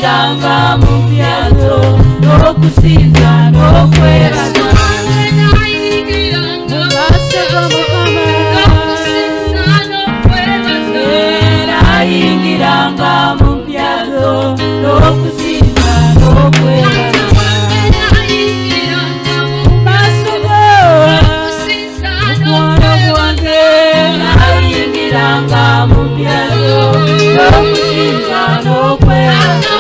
nayingiranga mu byazo no kusinza no kwebaza nayingiranga mu byazo no kusinza no kwebaza nayingiranga mu byazo no kusinza no kwebaza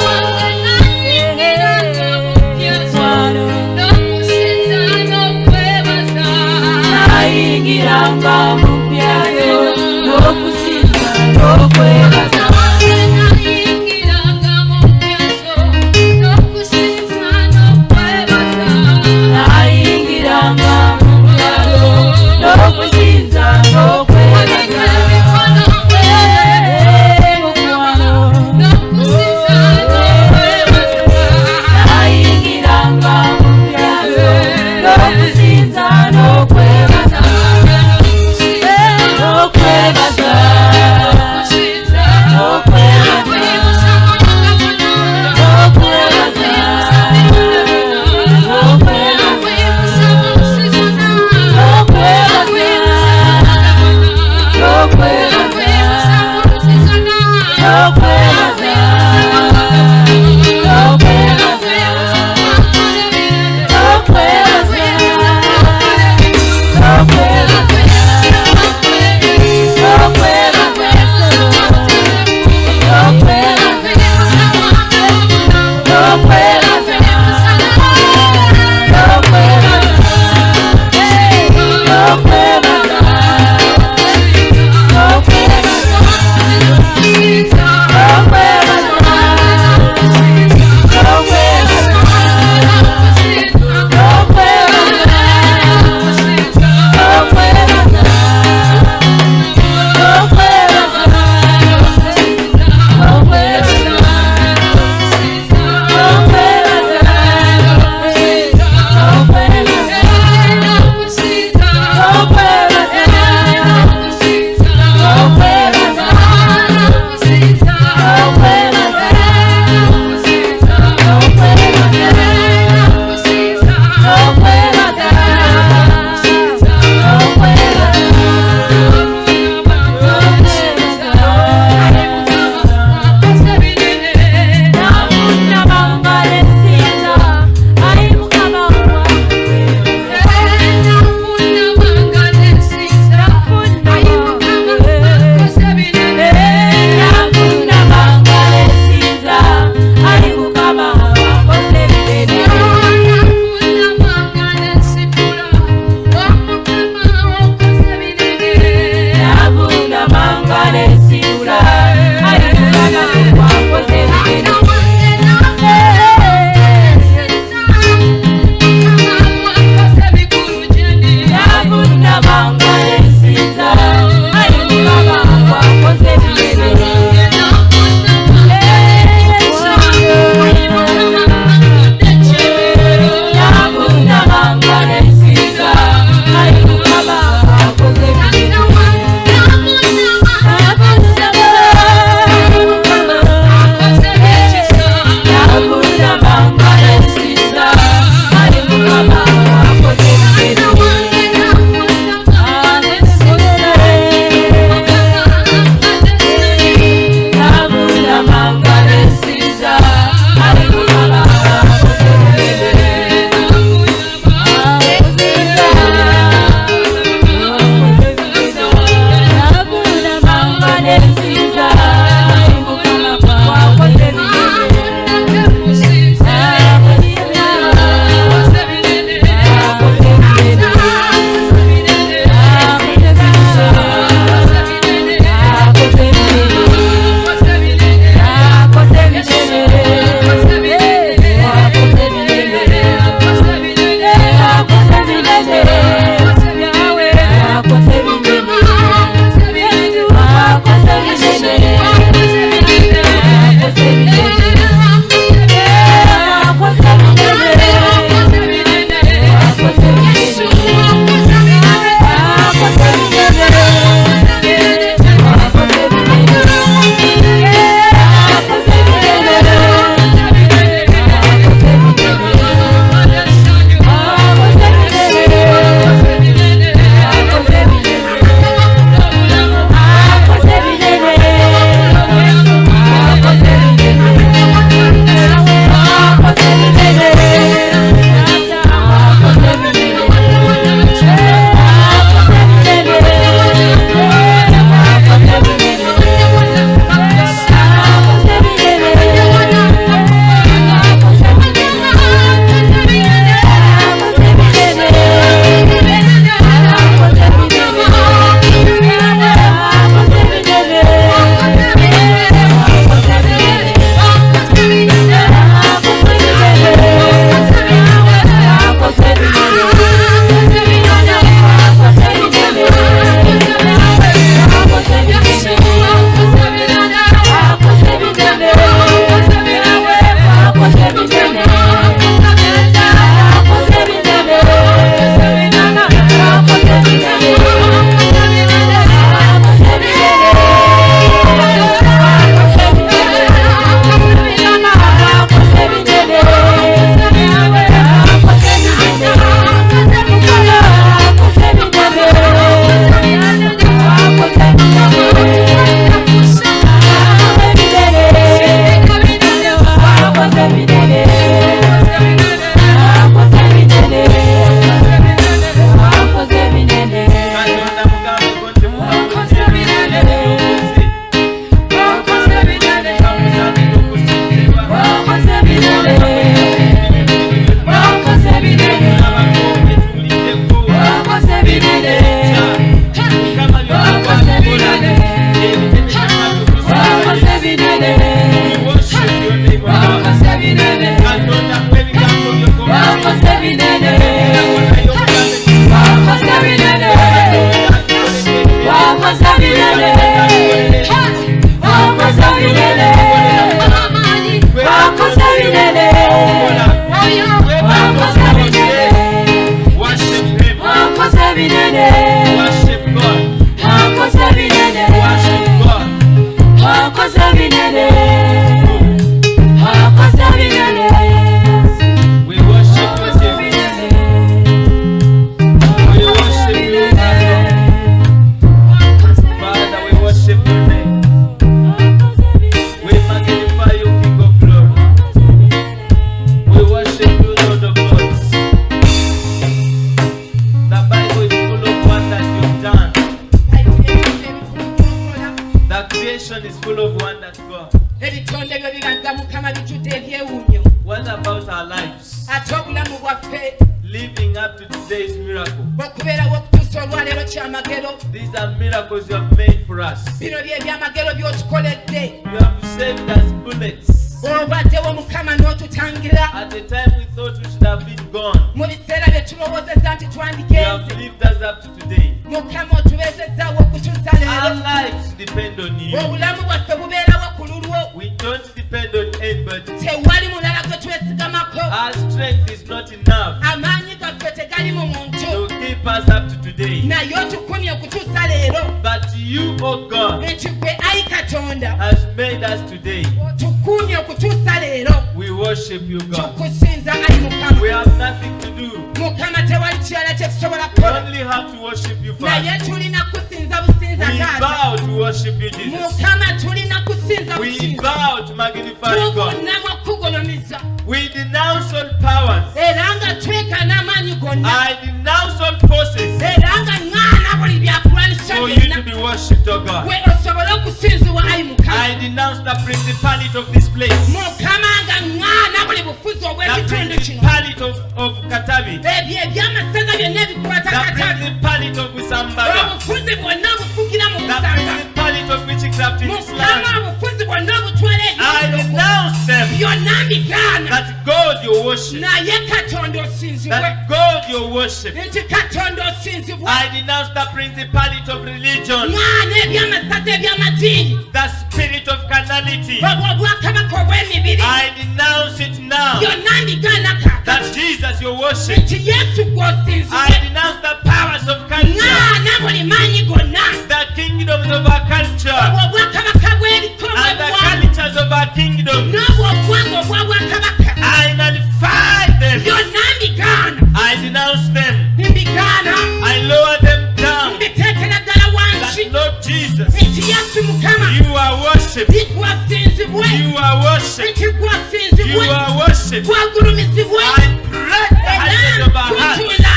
mukama bijjudde ebyewuunyo. What about our lives? Ate obulamu bwaffe Living up to today's miracle. okubeerawo okutuusa olwaleero kyamagero. These are miracles you have made for us. Bino bye byamagero by'otukoledde. You have saved us bullets. Obaddewo mukama n'otutangira. At the time we thought we should have been gone, Mu biseera bye tulowoozezza nti you have twandigenze. lived us up to today. Mukama otubeezezzaawo okutuusa Our leero. lives depend on you. Obulamu bwaffe bubeerawo ku lulwo. We don't depend on anybody. Tewali mulala gwe twesigamako. Our strength is not enough Amaanyi gaffe tegali mu muntu. to keep us up to today. Naye otukumye okutuusa leero. But you, oh God, Nti gwe ayi Katonda has made us today. otukumye okutuusa leero. We worship you, God. Tukusinza ayi Mukama. We have nothing to do. Mukama tewali kirala kye tusobola We kukola. only have to worship you, Naye Father. tulina kusinza businza We Taata. bow to worship you, Jesus. Mukama tulina kusinza We businza. bow to magnify you, God. Tuvunnama okukugulumiza. We denounce all powers. Era nga twekana amaanyi gonna. I denounce all forces Era nga ŋŋaana buli byakulwanisa for you to byonna. be worshipped, oh God. Gwe osobole okusinzibwa ayi Mukama. I denounce the principality of this place, Mukama nga ŋŋaana buli bufuzi the obw'ekitundu kino. principality of Katabi, Ebyo eby'amasaza byonna ebikwata the Katabi. principality of Wisambaga, Obufuzi bwonna obufugira mu the busanga. principality of witchcraft in this Mukama land. obufuzi bwonna obutwala I eby'obulogo. denounce them. Byonna mbigaana. That God you worship, Naye Katonda osinzibwe. that God you worship. Nti Katonda osinzibwe. I denounce the principality of religion, Ŋŋaana eby'amasaza eby'amadiini. the spirit of carnality. Obwo obwakabaka obw'emibiri. I denounce it now. Byonna mbigaana kaakati. That Jesus you worship. Nti Yesu gw'osinzibwe. I denounce the powers of culture, Ŋŋaana buli maanyi gonna. the kingdoms of our culture, Obwo obwakabaka bw'ebikolo and the bw'eggwanga. cultures of our kingdom. N'obwo obuwangwa obw'obwakabaka. I nullify them. Byonna mbigaana. I denounce them. Mbigaana. I lower them down. Mbiteekera ddala wansi. That Lord Jesus, Nti Yesu Mukama. you are worshipped. Nti gwasinzibwe. You are worshipped. Nti You gwasinzibwe. are worshipped. Gwagulumizibwe. I break the hardness of our hearts. Nkutula.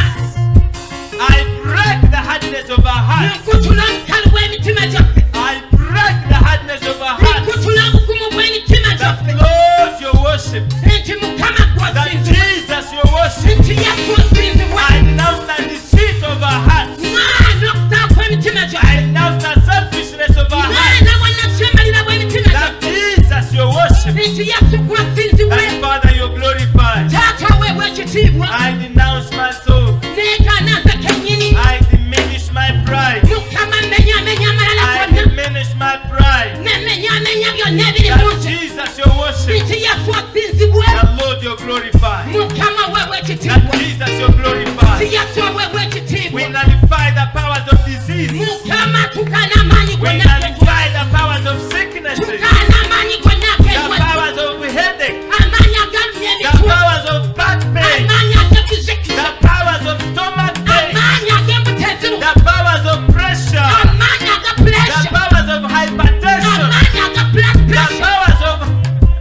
I break the hardness of our hearts. Nkutula obukalu bw'emitima gyaffe. I break the hardness of our hearts. Nkutula obugumu bw'emitima That gyaffe. Lord you worship. Nti Mukama That gwasinzibwe. Jesus you worship. Nti Yesu osinzibwe. I denounce the deceit of our hearts. Ŋŋaana okusaala kw'emitima I gyaffe. denounce the selfishness of our hearts. Ŋŋaana bwannakyemalira bw'emitima That gyaffe. Jesus you worship. Nti Yesu gwasinzibwe. That Father you glorify. Taata weebwa ekitiibwa. I denounce myself. Neegaana nze kennyini. I diminish my pride. Mukama mmenyaamenya amalala I gonna. diminish my pride. Nemmenyaamenya byonna ebiri mu That nze. Jesus you worship. Nti Yesu asinzibwe. That Lord you glorify. Mukama weebwa That ekitiibwa. Jesus you glorify. Nti Yesu weebwa ekitiibwa. We nullify the powers of disease. Mukama tugaana amaanyi We gonna nullify the powers of sicknesses. tugaana amaanyi gonna The ag'endwadde. powers of headache. Amaanyi agalumya The emitwe. powers of back pain. Amaanyi ag'ekizikiza. The powers of stomach pain. Amaanyi ag'embuto eziruka. The powers of pressure. Amaanyi aga The puleesha. powers of hypertension. Amaanyi aga blood The pressure. powers of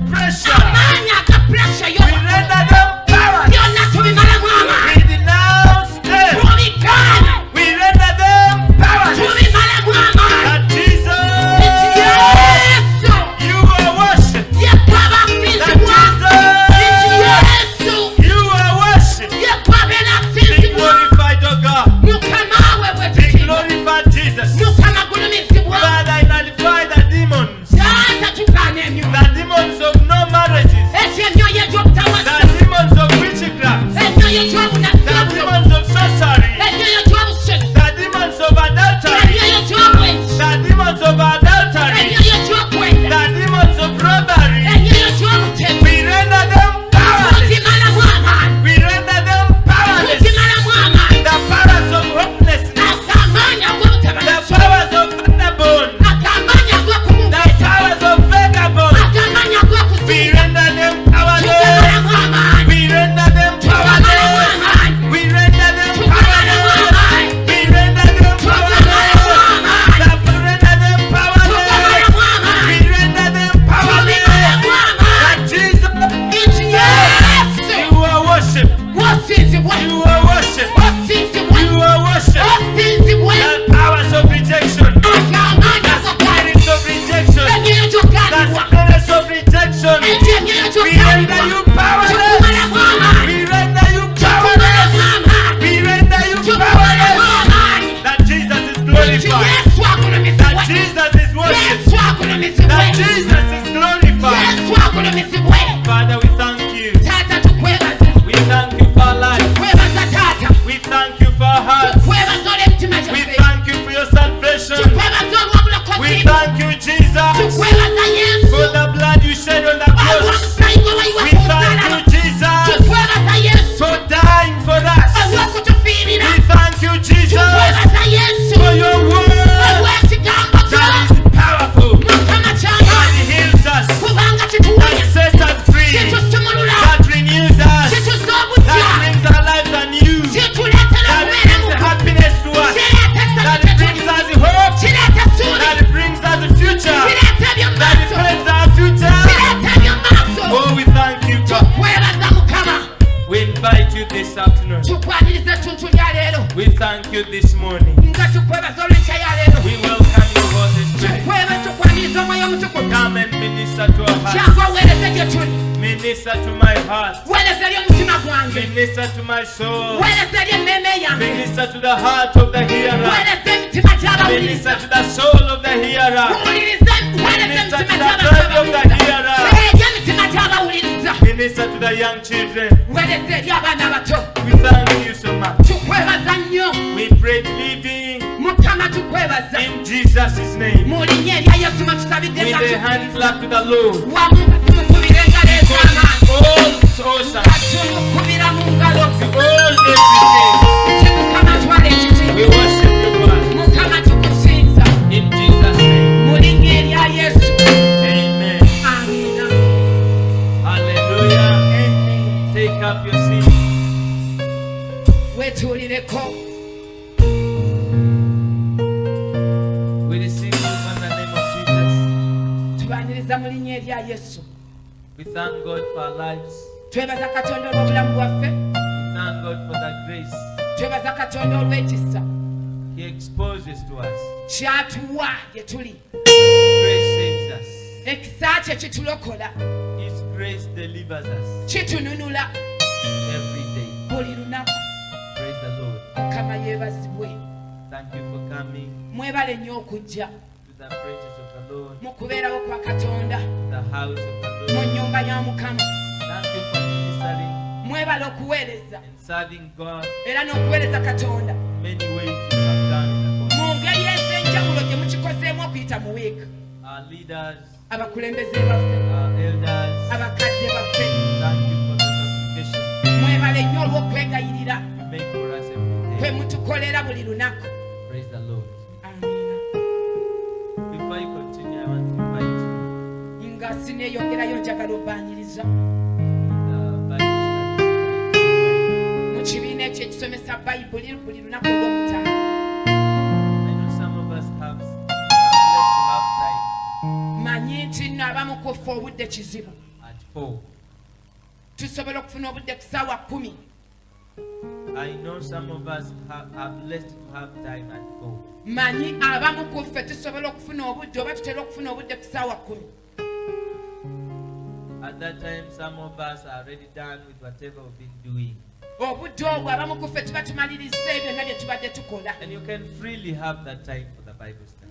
pressure. Amaanyi aga pressure We yo. render them powerless. Byonna tubimalamu amaanyi. We denounce them. render you powerless. We render you powerless. We render you powerless. That Jesus is glorified. That Jesus is worshipped. That Jesus is glorified. Father, we thank you. We thank you for our life. We thank you for our hearts. We thank you for your salvation. We thank you, Jesus, for the blood you shed on the cross. We thank you, Jesus, for dying for us. We thank you, Jesus, for your word that is powerful, that heals us, that sets us free, that renews us, that brings our lives anew, that brings happiness to us, that brings us hope, that brings us a future, that brings our future. Oh, we thank you, God. We invite you this afternoon. We thank you this morning. We welcome you, Holy Spirit. Come and minister to our hearts. Minister to my heart. Minister to my soul. Minister to the heart of the hearer. Minister to the soul of the hearer. Minister to the blood of the hearer. Minister to the young children. We thank you so much. We pray believing in Jesus' name. With a hand clap to the Lord. All awesome. All everything. We worship you, Father. In Jesus' name. Amen. Hallelujah. Take up your seat. We receive you in the name of Jesus. We thank God for our lives. We thank God for that grace He exposes to us. Grace saves us. His grace delivers us every day. Praise the Lord. Thank you for coming to the presence of the Lord, the house of the Lord. Thank you for ministering and serving God in many ways you have done in the body. Our leaders, our elders, thank you for the supplication you make for us every day. Praise the Lord. Before you continue, I want to invite you the Bible study. I know some of us have blessed to have time at 4. I know some of us are blessed to have time at 4. At that time, some of us are already done with whatever we've been doing. And you can freely have that time for the Bible study.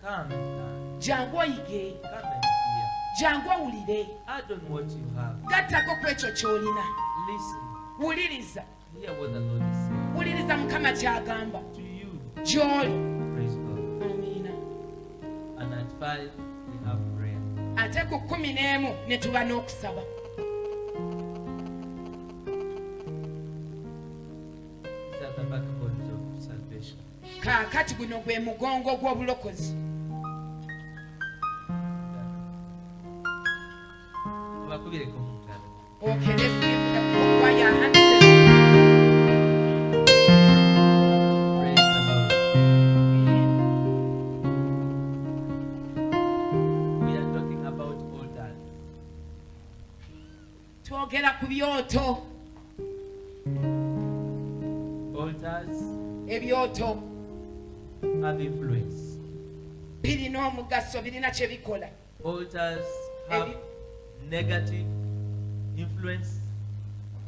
Come and hear. Add on what you have. Listen. Hear what the Lord is saying to you. Praise God. And at 5 we have prayer. These are the backbones of salvation. Okay, let's give the choir a hand. Praise the Lord. We are talking about altars. Altars have influence. altars have negative influence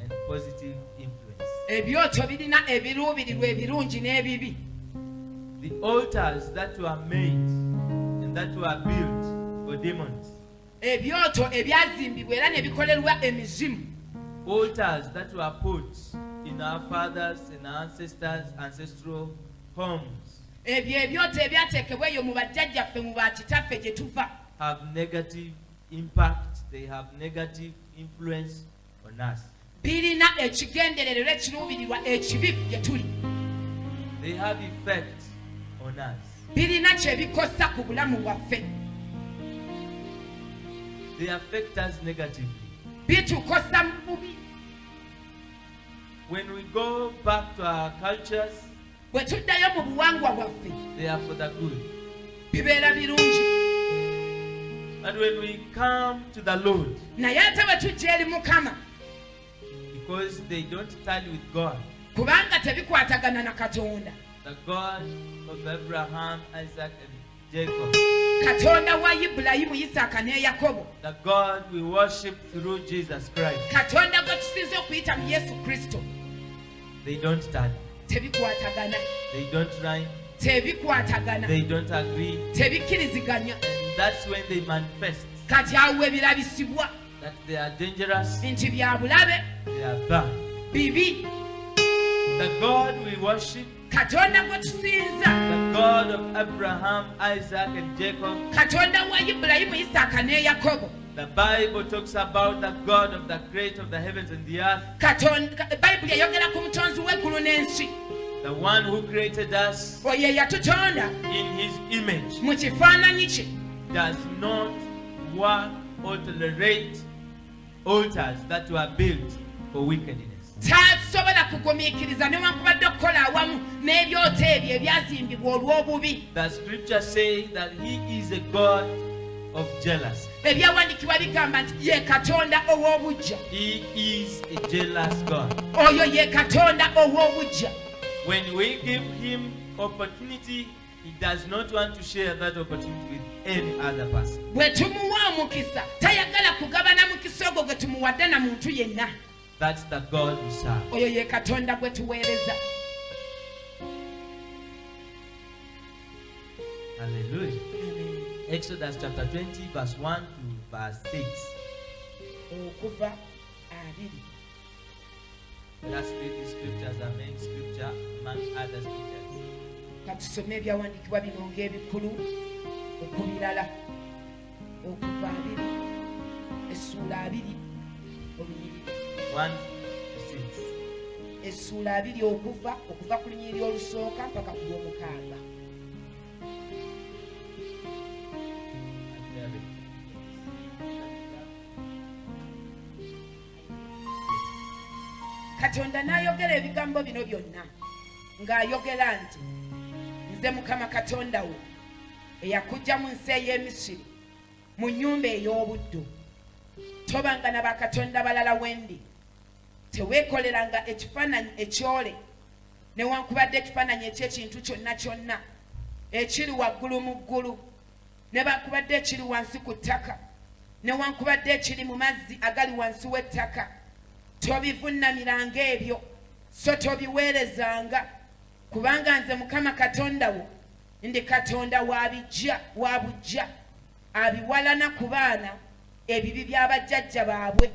and positive influence. ebyoto birina ebiruubirirwa ebirungi n'ebibi. The altars that were made and that were built for demons, ebyoto ebyazimbibwa era ne bikolerwa emizimu, altars that were put in our fathers and our ancestors' ancestral homes, ebyo ebyoto ebyateekebwa eyo mu bajjajjaffe mu bakitaffe gye tuva, have negative impact, they have negative influence on us. birina ekigendererwa ekiruubirirwa ekibi gye tuli, They have effect on us. birina kye bikosa ku bulamu bwaffe, They affect us negatively. bitukosa mu bubi. When we go back to our cultures, bwe tuddayo mu buwangwa bwaffe they are for the good. bibeera birungi, And when we come to the Lord, naye ate bwe tujja eri Mukama, because they don't tally with God, kubanga tebikwatagana na Katonda, the God of Abraham, Isaac, and Jacob, Katonda wa Ibulayimu, Isaaka ne Yakobo, the God we worship through Jesus Christ, Katonda gwe tusinza okuyita mu Yesu Kristo, they don't tally, tebikwatagana, they don't rhyme, tebikwatagana, they don't agree. tebikkiriziganya. And that's when they manifest Kati awo ebirabisibwa that they are dangerous, nti bya bulabe, they are bad. bibi. The God we worship, Katonda gwe tusinza, the God of Abraham, Isaac, and Jacob, Katonda wa Ibulayimu, Isaaka ne Yakobo, the Bible talks about the God of the creator of the heavens and the earth, Bayibuli eyogera ku mutonzi w'eggulu n'ensi, the one who created us oyo eyatutonda in his image, mu kifaananyi kye, does not work or tolerate altars that were built for wickedness. tasobola kugumiikiriza newankubadde okukola awamu n'ebyoto ebyo ebyazimbibwa olw'obubi. The scripture says that he is a God of jealousy. Ebyawandiikibwa bigamba nti ye Katonda ow'obuggya, He is a jealous God. oyo ye Katonda ow'obuggya. When we give him opportunity, he does not want to share that opportunity with any other person. Bwe tumuwa omukisa tayagala kugabana mukisa ogwo gwe tumuwadde na muntu yenna. That's the God we serve. Oyo ye Katonda gwe tuweereza. Hallelujah. Exodus chapter 20 verse 1 to verse 6. Okuva 2. Let's read the scriptures, the main scripture among other scriptures. Katusome ebyawandiikibwa bino ng'ebikulu okubirala. Okuva 2 essuula 2 olunyiriri. 1 to 6. Essuula 2 okuva ku lunyiriri olusooka mpaka ku lw'omukaaga. Katonda n'ayogera ebigambo bino byonna ng'ayogera nti, nze Mukama Katonda wo eyakuggya mu nsi ey'Emisiri mu nnyumba ey'obuddu. Tobanga na bakatonda balala wendi. Teweekoleranga ekifaananyi ekyole newankubadde ekifaananyi eky'ekintu kyonna kyonna ekiri waggulu mu ggulu newankubadde ekiri wansi ku ttaka newankubadde ekiri mu mazzi agali wansi w'ettaka. Tobivuunamiranga ebyo so tobiweerezanga, kubanga nze Mukama Katonda wo ndi Katonda wa buggya abiwalana ku baana ebibi by'abajjajja baabwe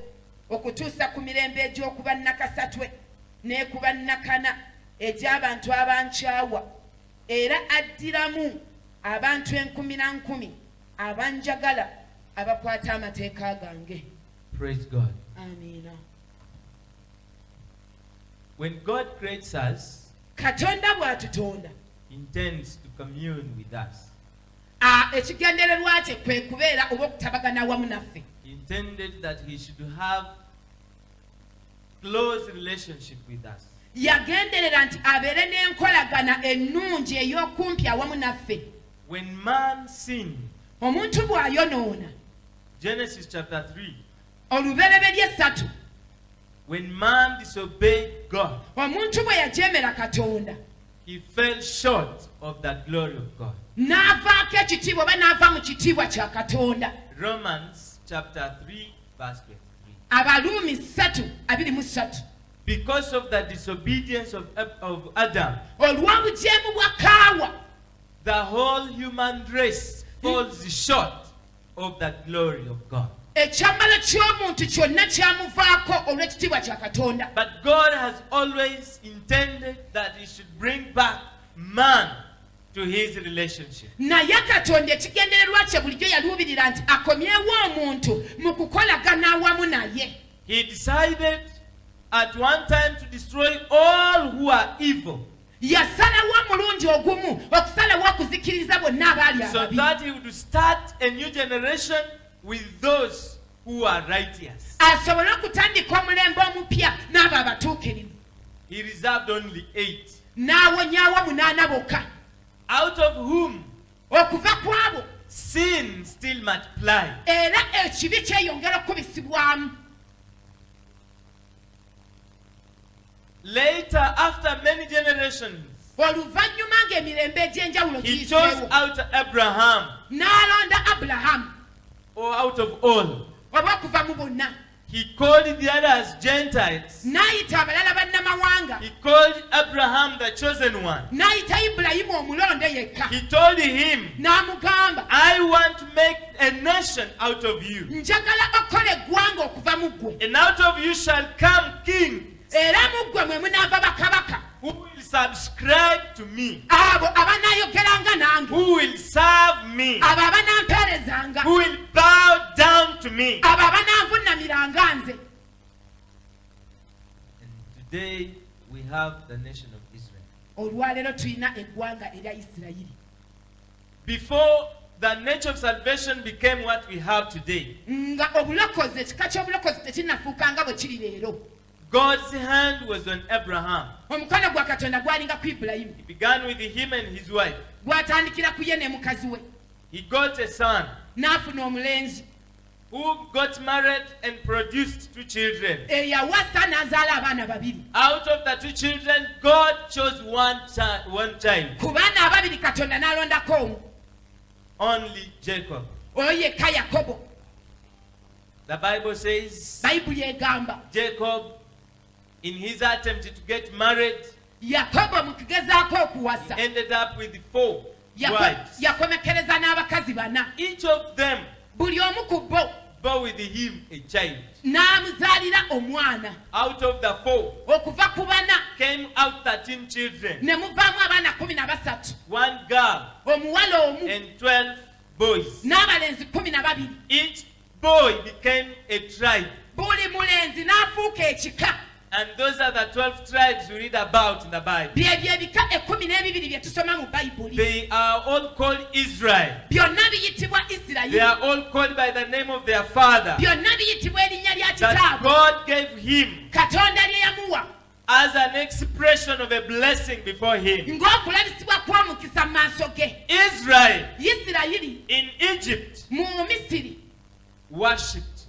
okutuusa ku mirembe egy'okuba nakasatwe n'ekuba nakana egy'abantu abankyawa, era addiramu abantu 10,000 abanjagala abakwata amateeka gange. Praise God. Amiina. When God creates us, Katonda bw'atutonda he intends to commune with us. Ekigendererwa kye kwe kubeera oba okutabagana wamu naffe. He intended that he should have close relationship with us. Yagenderera nti abeere n'enkolagana ennungi ey'okumpi awamu naffe. When man sinned, Omuntu bw'ayonoona, Genesis chapter 3, olubereberye 3, when man disobeyed God, omuntu bwe yajeemera Katonda he fell short of the glory of God. n'avaako ekitiibwa oba n'ava mu kitiibwa kya Katonda. Romans chapter 3, verse 23. Abaluumi 3:23. Because of the disobedience of Adam, Olw'obujeemu bwa Kaawa, the whole human race falls short of the glory of God. ekyambalo ky'omuntu kyonna kyamuvaako olw'ekitiibwa kya Katonda. But God has always intended that He should bring back man to his relationship. Naye Katonda ekigendererwa kye bulijjo yaluubirira nti akomyewo omuntu mu kukolagana awamu naye. He decided at one time to destroy all who are evil, Yasalawo omulundi ogumu okusalawo okuzikiriza bonna abaali so ababi, that he would start a new generation with those who are righteous. asobole okutandika omulembe omupya n'abo abatuukirivu. He reserved only 8, N'awonyaawo 8 bokka, out of whom okuva ku abo sin still multiplied. era ekibi kyeyongera okubisibwamu. Later, after many generations, Oluvannyuma ng'emirembe egy'enjawulo he chose giyiseewo, out Abraham, n'alonda Abulahamu or out of all. oba okuva mu bonna, He called the others Gentiles. n'ayita abalala bannamawanga, He called Abraham the chosen one. n'ayita Ibulayimu omulonde yekka, He told him, n'amugamba, I want to make a nation out of you, njagala okola eggwanga okuva mu ggwe, and out of you shall come kings era mu ggwe mwe munaava bakabaka, who will subscribe to me, abo abanaayogeranga nange, who will serve me, abo abanampeerezanga, who will bow down to me. abo abananvunamiranga nze. And today we have the nation of Israel. Olwaleero tulina eggwanga erya Isirayiri. Before the nature of salvation became what we have today, Nga obulokozi, ekika ky'obulokozi tekinnafuuka nga bwe kiri leero. God's hand was on Abraham. Omukono gwa Katonda gwalinga ku Ibulayimu, He began with him and his wife. gwatandikira ku ye ne mukazi we, He got a son n'afuna omulenzi who got married and produced 2 children. eyawasa n'azaala abaana 2. Out of the 2 children, God chose one child, Ku baana ababiri Katonda n'alondako omu, only Jacob. oyo yekka Yakobo. The Bible says Bayibuli egamba Jacob, in his attempt to get married, Yakobo mu kugezaako okuwasa ended up with 4 wives. yakomekereza n'abakazi 4, Each of them buli omu ku bo bore with him a child. n'amuzaalira omwana. Out of the 4 Okuva ku 4 came out 13 children, ne muvaamu abaana 13, 1 girl omuwala omu and 12 boys. n'abalenzi 12. Each boy became a tribe. Buli mulenzi n'afuuka ekika. And those are the 12 tribes we read about in the Bible. Byebyo ebika 12 bye tusoma mu Bayibuli. They are all called Israel. Byonna biyitibwa They Isirayiri. are all called by the name of their father Byonna biyitibwa erinnya lya that kitaabwe God gave him Katonda lye yamuwa as an expression of a blessing before him. ng'okulabisibwa kw'omukisa mu maaso ge. Israel Isirayiri in Egypt mu Misiri worshipped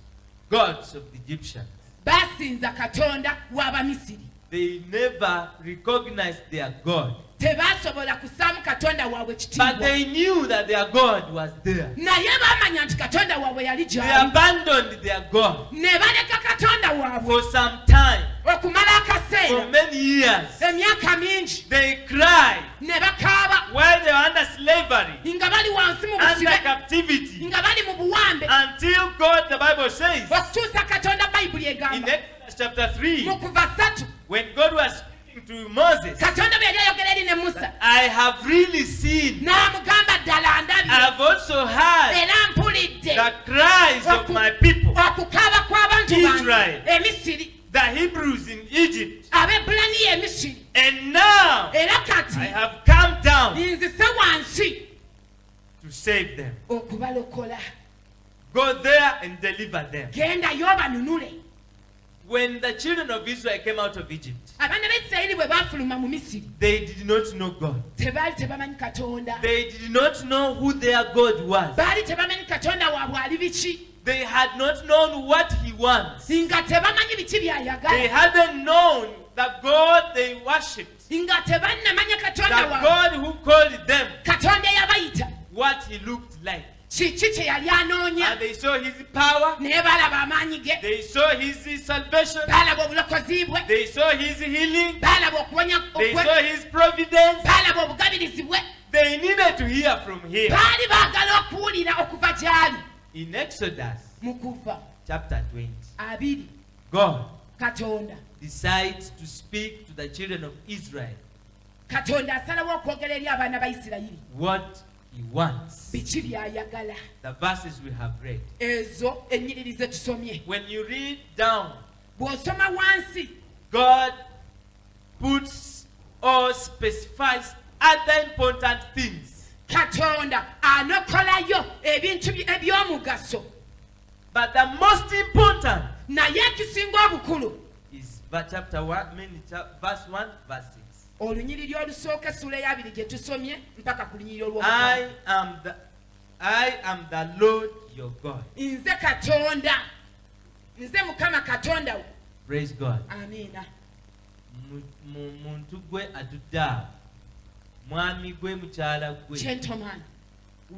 gods of the Egyptians. baasinza Katonda w'Abamisiri. They never recognized their God, Tebaasobola kusaamu Katonda waabwe but kitiibwa. they knew that their God was there. Naye baamanya nti Katonda waabwe yali They gy'ali. abandoned their God Ne baleka Katonda waabwe for some time, okumala for akaseera, many years. emyaka mingi, They cried ne bakaaba while they were under slavery, nga bali wansi mu under busibe, captivity, nga bali mu buwambe, until God, the Bible says, okutuusa Katonda Bayibuli in egamba Exodus chapter 3, mu Kuva 3, when God was speaking to Moses, Katonda bwe yali ayogera eri ne Musa, I have really seen, n'amugamba ddala I ndabye have also heard era mpulidde the cries of my people, okukaaba kw'abantu Israel. bange Emisiri, the Hebrews in Egypt, Abebulaniya Emisiri, and now era kati I have come down nzise wansi to save them. okubalokola. Go there and deliver them. Gendayo obanunule. When the children of Israel came out of Egypt, Abaana b'Isirayiri bwe baafuluma mu Misiri they did not know God. tebaali tebamanyi Katonda, They did not know who their God was. baali tebamanyi Katonda waabwe ali biki, They had not known what He wants. nga tebamanyi biki They by'ayagala, hadn't known the God they worshipped, nga tebannamanya the Katonda waabwe, God who called them, Katonda eyabayita what He looked like. kiki kye yali anoonya And they saw his power. naye balaba amaanyi ge They saw his salvation. balaba obulokozi bwe They saw his healing. balaba okuwonya They okwe saw his providence. balaba obugabirizi bwe They needed to hear from him. baali baagala okuwulira okuva gy'ali In Exodus mu kuva chapter 20, 2 God katonda decides to speak to the children of Israel katonda asalawo okwogera eri abaana ba isirayiri what he wants. biki by'ayagala The verses we have read. ezo ennyiriri ze tusomye When you read down, bw'osoma wansi God puts or specifies other important things. katonda anokolayo ebintu eby'omugaso But the most important naye ekisinga obukulu is chapter 1, verse 1, verse 6. olunyiriri olusooka essula eyabiri gye tusomye mpaka ku lunyiriri olw'omukaaga. I am the Lord your God. nze katonda nze mukama katonda wo. Praise God. amiina Muntu gwe atudde awo, mwami gwe mukyala gwe, gentleman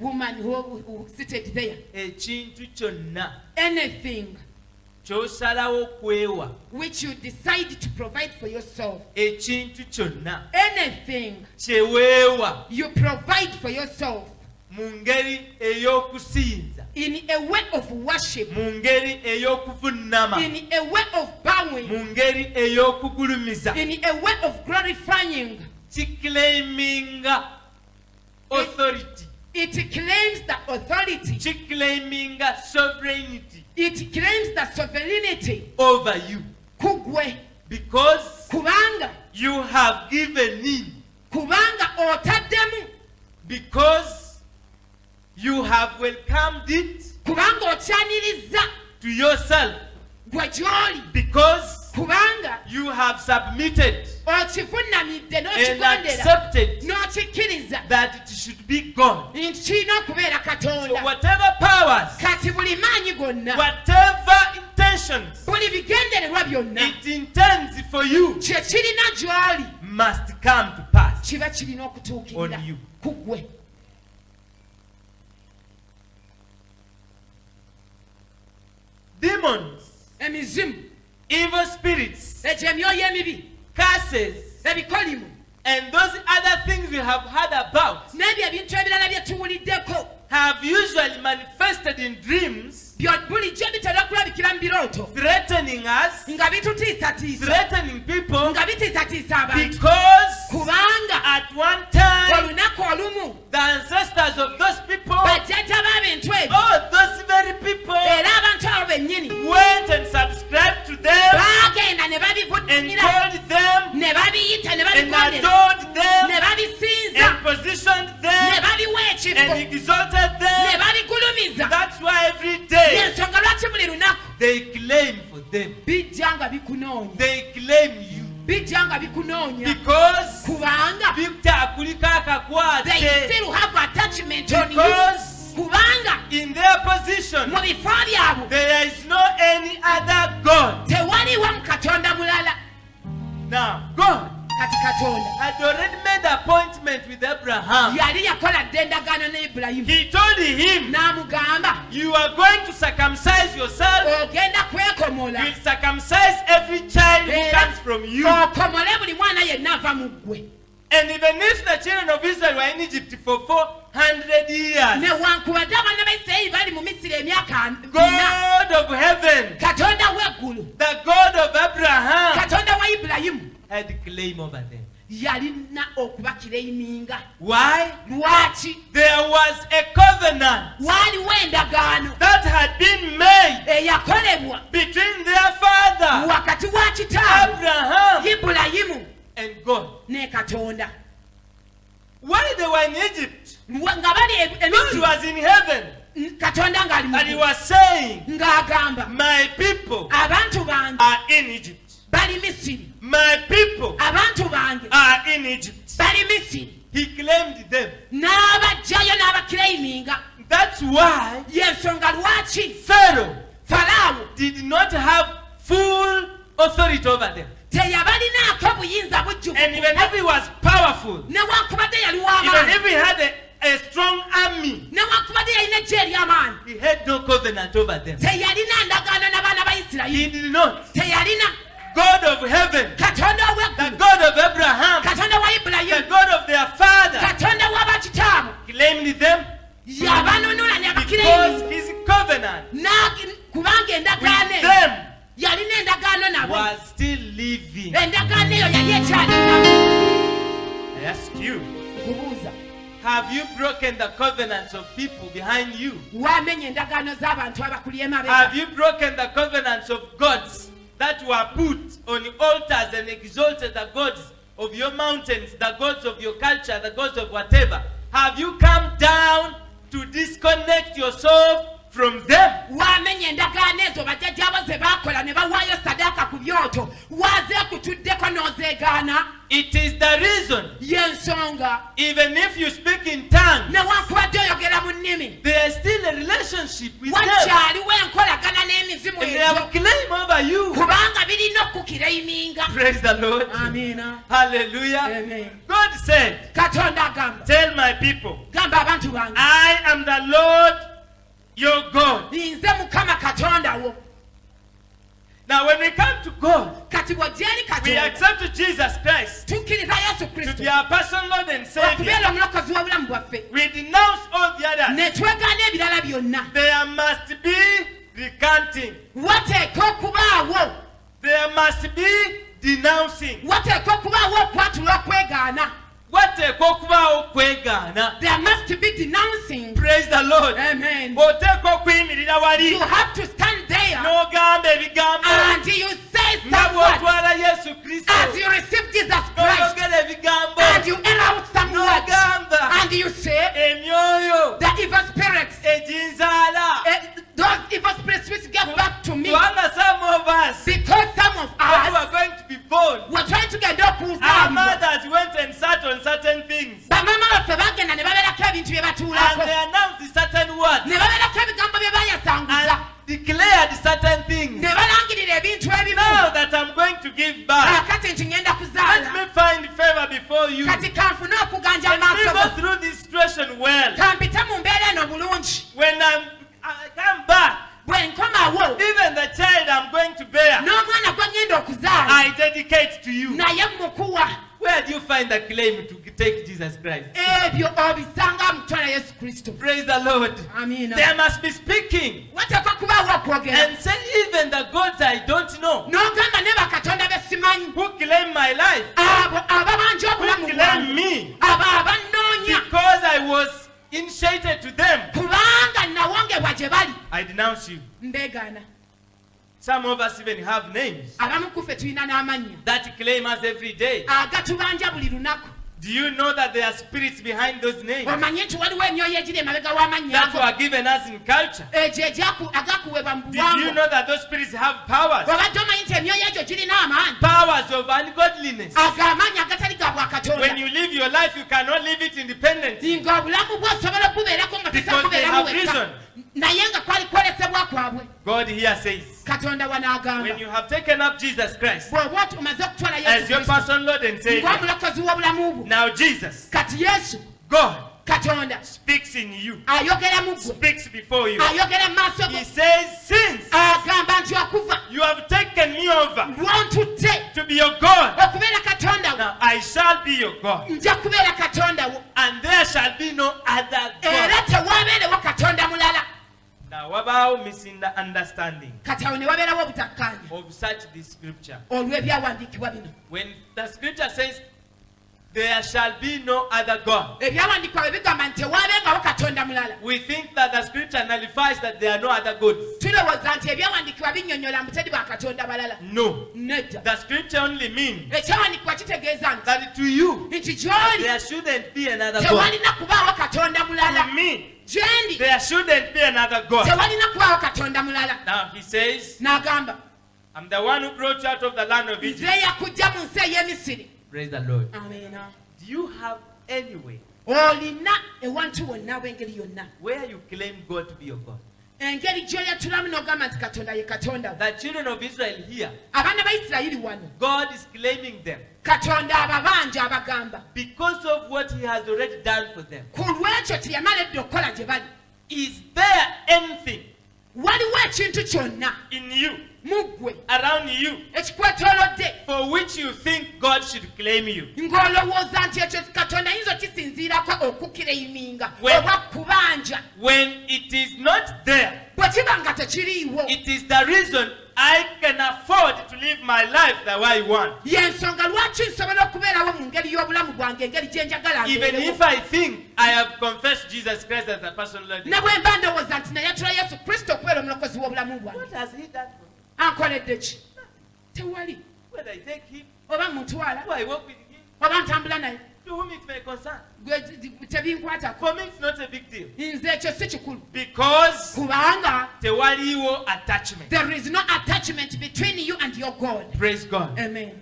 woman who seated there ekintu kyonna anything ky'osalawo kwewa, which you decide to provide for yourself ekintu kyonna anything kyeweewa you provide for yourself mu ngeri ey'okusinza, in a way of worship mu ngeri ey'okuvunnama, in a way of bowing mu ngeri ey'okugulumiza, in a way of glorifying kiclaiminga authority, it claims the authority kiclaiminga sovereignty it claims the sovereignty over you, kugwe because kubanga you have given in, kubanga otaddemu because you have welcomed it kubanga okyaniriza to yourself, gwe gy'oli because kubanga you have submitted okivunnamidde and n'okigondera accepted n'okikkiriza that it should be God. nti kirina okubeera So katonda whatever powers, kati buli maanyi gonna whatever intentions buli bigendererwa byonna it intends for you kye kirina gy'oli must come to pass kiba kirina okutuukirira on you. ku ggwe. Demons, emizimu evil spirits, egyo emyoyo emibi curses, ebikolimu and those other things we have heard about n'ebyo ebintu ebirala bye tuwuliddeko have usually manifested in dreams, bulijjo bitera okulabikira mu birooto threatening us, nga bitutiisatiisa threatening people, nga bitiisatiisa abantu because kubanga at one time olunaku olumu the ancestors of those people, bajjajja b'abintu ebyo oh, those very people, era abantu abo bennyini went and subscribed to them baagenda ne and babivuddira called them ne babiyita ne and babigondera adored them ne babisinza and positioned ne them babiwa ekifo and exalted ne them. babigulumiza That's why every day yensonga lwaki buli lunaku they claim for them. bijja nga bikunoonya They claim you bijja nga bikunoonya because kubanga bitakuliko they akakwate, still have attachment on you because kubanga in their position mu bifo byabwe there is no any other God. tewaliwo mu katonda mulala. Now God Kati katonda had already made appointment with Abraham. yali yakola dde endagaano ne Ibulayimu He told him, n'amugamba you are going to circumcise yourself. ogenda kwekomola You will circumcise every child who comes from you. okomole buli mwana yenna ava mu ggwe. And even if the children of Israel were in Egypt for 400 years, newankubadde abaana ba Isirayiri bali mu Misiri emyaka 4, God of heaven, katonda w'eggulu the God of Abraham, katonda wa Ibulayimu had claim over them. yalina okubakireiminga. Why? Lwaki? There was a covenant waaliwo endagaano that had been made eyakolebwa between their father wakati wa kitaawe Abraham Ibulayimu and God. ne katonda. While they were in Egypt, Nga bali God Emisiri, was in heaven katonda ng'ali mu and he ggulu, was saying, ng'agamba my people abantu bange are in Egypt. bali Misiri, My people abantu bange are in Egypt. bali Misiri. He claimed them. N'abajjayo n'abakireiminga. That's why Yensonga lwaki Pharaoh Falaawo did not have full authority over them. teyabalinaako buyinza bujjuvu And even if he was powerful, newankubadde yali even w'amaanyi if he had a strong army, newankubadde yalina eggye ery'amaanyi he had no covenant over them. teyalina ndagaano n'abaana ba He isirayiri did not. teyalina God of heaven, katonda the ow'eggulu God of Abraham, katonda wa the ibulayimu God of their father, katonda w'abakitaabwe claimed them yabanunula ne because abakireyimu his covenant kubanga endagaano with eyo them yalina endagaano nabo was still living. endagaano eyo yali ekyalinamu I ask you, kubuuza have you broken the covenants of people behind you? wamenya endagaano z'abantu abakuli emabega Have you broken the covenants of gods that were put on altars and exalted the gods of your mountains, the gods of your culture, the gods of whatever? Have you come down to disconnect yourself from them? wamenya endagaano ezo bajjajjaabo ze baakola ne bawaayo sadaaka ku byoto wazeekutuddeko n'ozeegaana It is the reason, y'ensonga even if you speak in tongues, newankubadde oyogera mu nnimi there is still a relationship with them. wakyaliwo enkolagana n'emizimu And they ezo have claim over you. kubanga birina okukireiminga Praise the Lord. amiina Hallelujah. Amen. God said, katonda agamba tell my people, gamba abantu bange I am the Lord your God. nze mukama katonda wo Now when we come to God, kati bw'ojja eri we katonda accept Jesus Christ tukkiriza yesu to kristo be our personal Lord and Savior. okubeera omulokozi w'obulamu bwaffe We denounce all the others. ne twegaana ebirala byonna There must be recanting. wateeka okubaawo There must be denouncing. wateeka okubaawo okwatula okwegaana Wateekwa okubaawo kwegaana. there must be denouncing Praise the Lord. amen Oteekwa okuyimirira wali you have to stand there n'ogamba ebigambo and you say nga some words bw'otwala Yesu Kristo as you receive Jesus Christ n'oyogera ebigambo and you air out some words n'ogamba and you say emyoyo the evil spirits eginzaala. those evil spirits which get back to me Kubanga some of us because some of when we us were going to be born, were trying to get our okuuzaalibwa mothers went and sat on certain things bamama baffe bagenda ne babeerako ebintu bye and batuulako they announced certain words ne babeerako ebigambo bye bayasanguza and declared certain things. ne balangirira ebintu ebimu Now that I'm going to give birth, kati nti ngenda let kuzaala me find favor before you. kati kanfune okuganja Let me amaaso go go through this situation well. kampite mu mbeera eno bulungi When I come back, bwe nkomawo even the child I'm going to bear, n'omwana gwe ngenda okuzaala I dedicate to you. naye mukuwa Where do you find the claim to take Jesus Christ? ebyo obisanga mutwala yesu kristo Praise the Lord. amiina There must be speaking wateekwa kubaawo okwogera and say, even the gods I don't know, n'ogamba ne bakatonda be simanyi who claim my life, abo ababanja obulamu who bwange claim me, abo abannoonya because I was initiated to them, kubanga nawongebwa gye bali I denounce you. mbeegaana Some of us even have names abamu ku ffe tulina n'amannya that claim us every day. agatubanja buli lunaku Do you know that there are spirits behind those names omanye nti waliwo emyoyo egiri emabega w'amannya that ago were given us in culture? egyo agakuweebwa mu Did you buwangwa know that those spirits have powers? obadde omanyi nti emyoyo egyo girina amaanyi Powers of ungodliness. ago amaanyi agatali ga bwakatonda When you live your life, you cannot live it independently ng'obulamu bwe osobola okububeerako nga because they tesakubeeramu have wekka reason. naye nga kwali kwolesebwa kwabwe God here says, katonda when wanaagamba you have taken up Jesus Christ bw'oba omaze okutwala as yesu your kristo personal Lord and Savior, ng'omulokozi w'obulamu bwo now Jesus, kati yesu God, katonda speaks in you, ayogera mu gwe speaks before you. ayogera mu maaso go He says, since agamba nti okuva you have taken me over lwontutte to be your God, okubeera katonda wo now I shall be your God, nja kubeera katonda wo and there shall be no other era God. tewaabeerewo katonda mulala Now, what about misunderstanding kati awo ne wabeerawo obutakkaanya of such this scripture? olw'ebyawandiikibwa bino When the scripture says, there shall be no other God, ebyawandiikibwa bwe bigamba nti tewaabengawo katonda mulala we think that the scripture nullifies that there are no other gods. tulowooza nti ebyawandiikibwa binnyonnyola mbu teri bakatonda balala No. nedda The scripture only means ekyawandiikibwa kitegeeza nti that to you, nti gy'oli there shouldn't be another God. tewalina kubaawo katonda mulala To me, gyendi there shouldn't be another God. tewalina kubaawo katonda mulala Now he says, n'agamba I'm the one who brought you out of the land of nze Egypt. yakujja mu nsi ey'emisiri Praise the Lord. amiina Do you have any way olina ewantu wonna ab'engeri yonna where you claim God to be your God? engeri gy'oyatulamu n'ogamba nti katonda ye katonda. The children of Israel here, Abaana ba Isirayiri wano God is claiming them katonda ababanja abagamba because of what he has already done for them. ku lw'ekyo teyamala edda okukola gye bali. Is there anything Waliwo ekintu kyonna in you, mu ggwe around you, ekikwetoolodde for which you think God should claim you? ng'olowooza nti ekyo katonda ayinza okisinziirako okukireyiminga When- oba kubanja? When it is not there, Bwe kiba nga tekiriiwo it is the reason I can afford to live my life the way I want. y'ensonga lwaki nsobola okubeerawo mu ngeri y'obulamu bwange engeri gye njagala Even mbeerewo. if I think I have confessed Jesus Christ as a personal Lord. ne bwe mba ndowooza nti nayatula yesu kristo okubeera omulokozi w'obulamu What bwange. has he done for me? Ankoledde ki? Tewali. Whether I take him, Oba mutwala do I walk with him, oba ntambula naye to whom it may concern. tebinkwatako. For me, it's not a big deal. Nze ekyo si kikulu Because kubanga tewaliwo attachment. there is no attachment between you and your God. Praise God. Amen.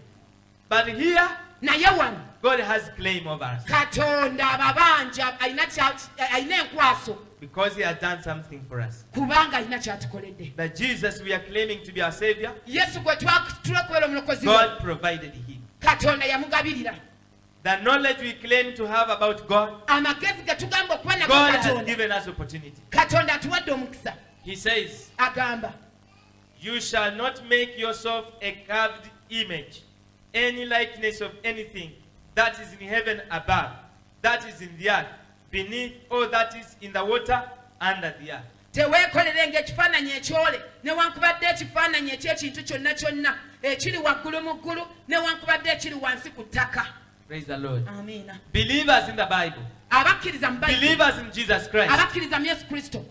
But here, Naye wano God has claim over us katonda ababanja alina enkwaso because he has done something for us. kubanga alina kyatukoledde. That Jesus we are claiming to be our Savior, Yesu gwe twatula okubeera omulokozi we, God provided him. katonda yamugabirira. The knowledge we claim to have about God, Amagezi ge tugamba okuba nago God has katonda, given us opportunity. katonda atuwadde omukisa. He says, Agamba you shall not make yourself a carved image, any likeness of anything that is in heaven above, that is in the earth beneath, or that is in the water under the earth. teweekolerenga ekifaananyi ekyole newankubadde ekifaananyi eky'ekintu kyonna kyonna ekiri waggulu mu ggulu newankubadde ekiri wansi ku ttaka. Praise the Lord. Amiina. Believers in the Bible, Abakkiriza mu Bayibuli, believers in Jesus Christ, abakkiriza mu Yesu Kristo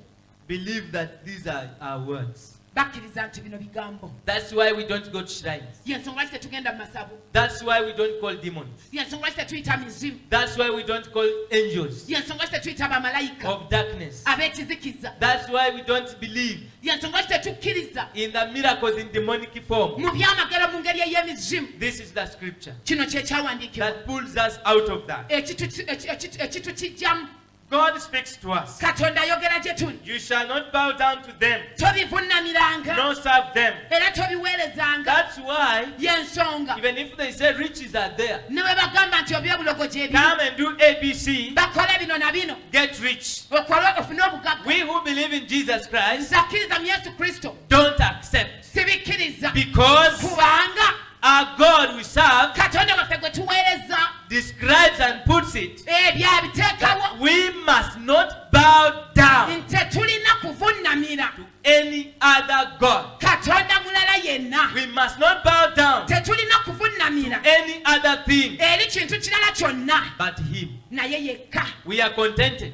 believe that these are our words. bakkiriza nti bino bigambo. That's why we don't go to shrines. Y'ensonga lwaki tetugenda mu masabu, That's why we don't call demons. y'ensonga lwaki tetuyita mizimu, That's why we don't call angels y'ensonga lwaki tetuyita bamalayika of darkness. ab'ekizikiza, That's why we don't believe y'ensonga lwaki tetukkiriza in the miracles in demonic form. mu byamagero mu ngeri ey'emizimu. This is the scripture Kino kye kyawandiikibwa that pulls us out of that. ekitukijjamu. God speaks to us. Katonda ayogera gye tuli. You shall not bow down to them, Tobivuunamiranga nor serve them. era tobiweerezanga. That's why, Y'ensonga even if they say riches are there, ne bwe bagamba nti obyobulogo gye biri, come and do ABC, bakole bino na bino get rich. okole ofune obugagga. We who believe in Jesus Christ Nzakkiriza mu Yesu Kristo don't accept, sibikkiriza because kubanga our God we serve Katonda waffe gwe tuweereza describes and puts it ebyo abiteekawo that we must not bow down nti tetulina kuvunnamira to any other God. Katonda mulala yenna. We must not bow down to Tetulina kuvunnamira any other thing eri kintu kirala kyonna but Him. naye yekka. We are contented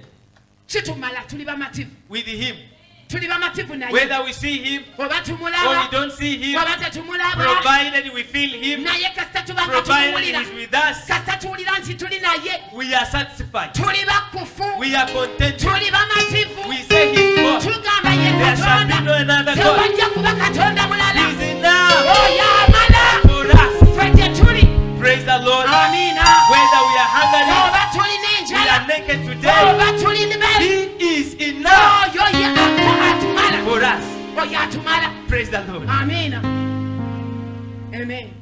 Kitumala, tuli bamativu. with Him. Tuli bamativu naye. Whether we see Him Oba or we tumulaba don't see Him, oba tetumulaba provided we feel Him, naye kasita tuba nga provided He tumuwulira, is with us, kasita tuwulira nti tuli naye, we are satisfied. tuli bakufu, We are contented. tuli bamativu. We say He is God. Tugamba ye There shall be no Katonda, another God. tewajja kuba Katonda He mulala. is enough Oyo amala for us. ffe gye tuli. Praise the Lord. Amiina. Whether we are hungry, Oba tulina we enjala, are naked today, oba tuli bali, He is enough oyo ye atumala. for us. Oyo atumala. Praise the Lord. Amiina. Amen.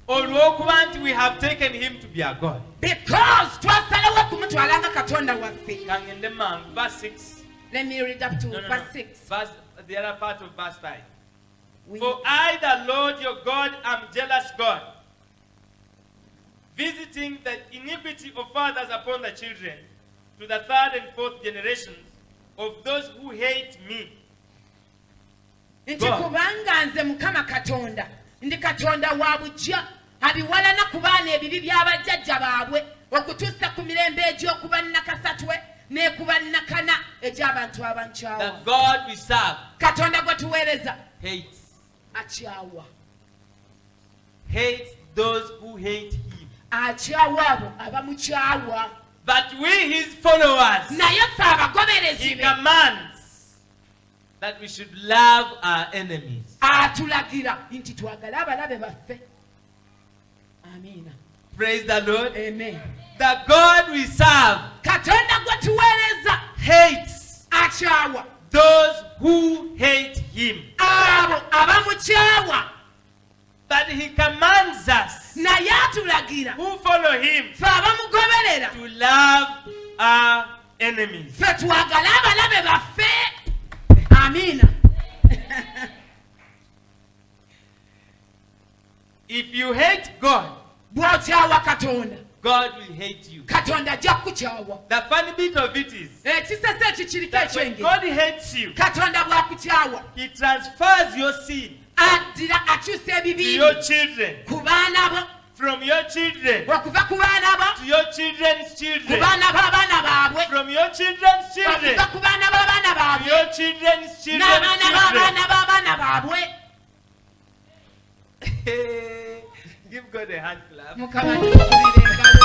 Olw'okuba nti we have taken Him to be our God. Because twasalawo kumutwala nga Katonda waffe. Kangende mangu, verse 6. Let me read up to No. verse 6. Verse, the other part of verse 5. We- For I, the Lord your God, am jealous God, visiting the iniquity of fathers upon the children, to the third and fourth generations of those who hate me. Nti God. kubanga nze Mukama Katonda, ndi Katonda wa bujja, abiwalana ku baana ebibi by'abajjajja baabwe, okutuusa ku mirembe egy'okuba nnakasatwe n'ekuba nnakana egy'abantu The abankyawa. God we serve Katonda gwe tuweereza hates. akyawa. Hates those who hate Him. Akyawa abo abamukyawa. But we, His followers, Naye ffe abagoberezi He be commands that we should love our enemies. atulagira nti twagale abalabe baffe. Amiina. Praise the Lord. Amen. The God we serve Katonda gwe tuweereza hates akyawa those who hate him. abo abamukyawa. But he commands us Naye atulagira who follow him ffe abamugoberera to love our enemies. ffe twagale abalabe baffe. Amiina. If you hate God, Bw'okyawa Katonda, God will hate you. Katonda ajja kukukyawa. The funny bit of it is Ekisese ekikiriko that when ekyengeri, God hates you, Katonda bw'akukyawa he transfers your sin addira akyusa to ebibi your children, ku baana bo, from your children okuva ku baana bo, to your children's ku children, baana b'abaana baabwe, from your children's children okuva ku baana b'abaana to baabwe, your children's children's n'abaana children. b'abaana b'abaana baabwe. Give God a hand clap. Mukama tukulire engalo.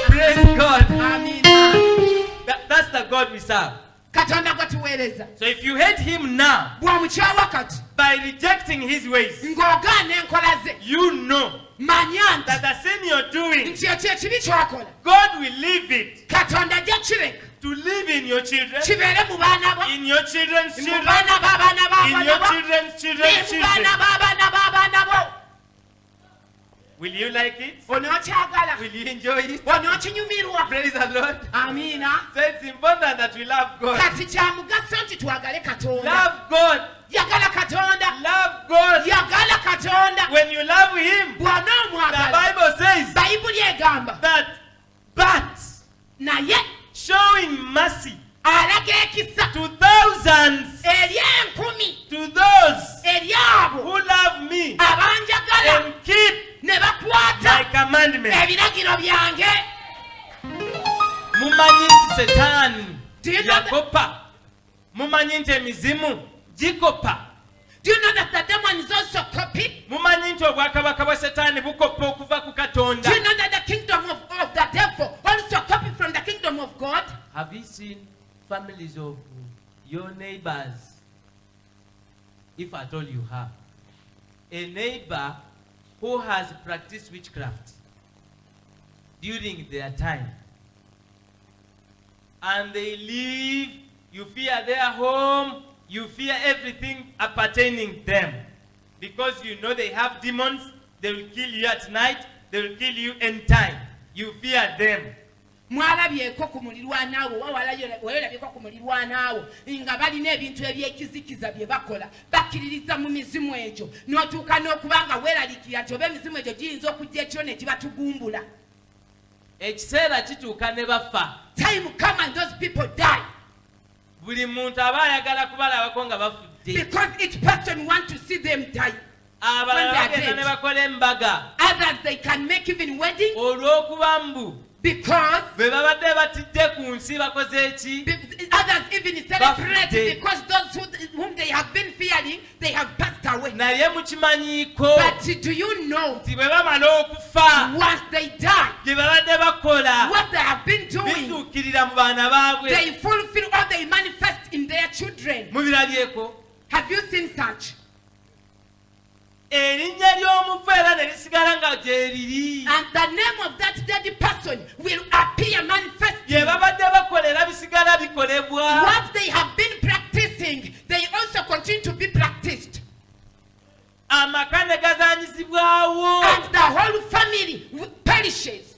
Praise God. Amiina. That's the God we serve. Katonda gwe tuweereza. So if you hate him now, Bw'omukyawa kati by rejecting his ways, ng'ogaana enkola ze, you know manya that nti the sin you're doing, nti ekyo ekibi ky'okola God will leave it Katonda ajja kireka to live in your children, kibeere mu baana bo, in your children's mu children, baana b'abaana in your b'abaana bo, children's ne children's mu baana children. b'abaana b'abaana bo. Will you like it? Onookyagala, Will you enjoy it? onookinyumirwa. Praise the Lord. Amiina. So it's important that we love God. Kati kya mugaso nti twagale Katonda. Love God. Yagala Katonda. Love God. Yagala Katonda. When you love him, the Bw'onoomwagala, Bible says Bayibuli egamba that, but naye showing mercy alaga ekisa to thousands, eri enkumi, to those eri abo who love me abanjagala and keep ne my bakwata commandments. ebiragiro byange. Mumanyi nti Setaani Do you know that- yakopa. Mumanyi nti emizimu gikopa. Do you know that the demon is also copied? Mumanyi nti obwakabaka bwa Setaani bukopa okuva ku Katonda. Do you know that the kingdom of the devil also copied from the kingdom of God? Have you seen families of your neighbors? If at all you have. A neighbor who has practiced witchcraft during their time. And they leave, you fear their home, you fear everything appertaining them. Because you know they have demons, they will kill you at night, they will kill you anytime. You fear them. Mwalabyeko ku mulirwanaawo wewalabyeko ku mulirwanaawo nga balina ebintu ebyekizikiza bye bakola bakkiririza mu mizimu egyo n'otuuka n'okuba nga weeraliikirira nti oba emizimu egyo giyinza okujja ekiro ne gibatugumbula. Ekiseera kituuka ne bafa. Time come and those people die Buli muntu aba ayagala kubalabako nga bafudde. because each person want to see them die. Abalala When they are bagenda dead. ne bakola embaga Others they can make even wedding olw'okuba mbu because bwe babadde batidde ku nsi bakoze eki? others even celebrate Birthday. because those whom they have been fearing they have passed away. Naye mukimanyiiko But do you know nti bwe bamala okufa once they die bye babadde bakola what they have been doing bituukirira mu baana baabwe. they fulfill or they manifest in their children. Mubirabyeko? Have you seen such? Erinnya ly'omufu era ne lisigala nga gye liri. And the name of that dead person will appear manifesting. Bye babadde bakolera bisigala bikolebwa. What they have been practicing, they also continue to be practiced. Amaka ne gazaanyizibwawo. And the whole family perishes.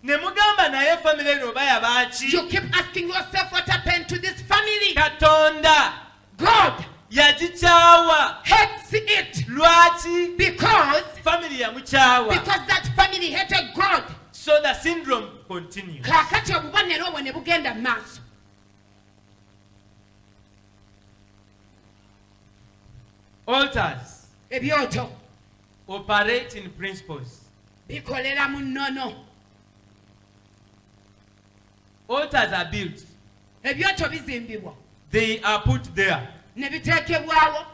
Ne mugamba naye famire eno oba yabaaki? You keep asking yourself what happened to this family. Katonda God yagikyawa. hates it Lwaki? because Family yamukyawa. that family hated God. So the syndrome continues. Kaakati obubonero obwo ne bugenda mu maaso. Altars Ebyoto operate in principles. bikolera mu nnono. Altars are built. Ebyoto bizimbibwa They are put there ne biteekebwawo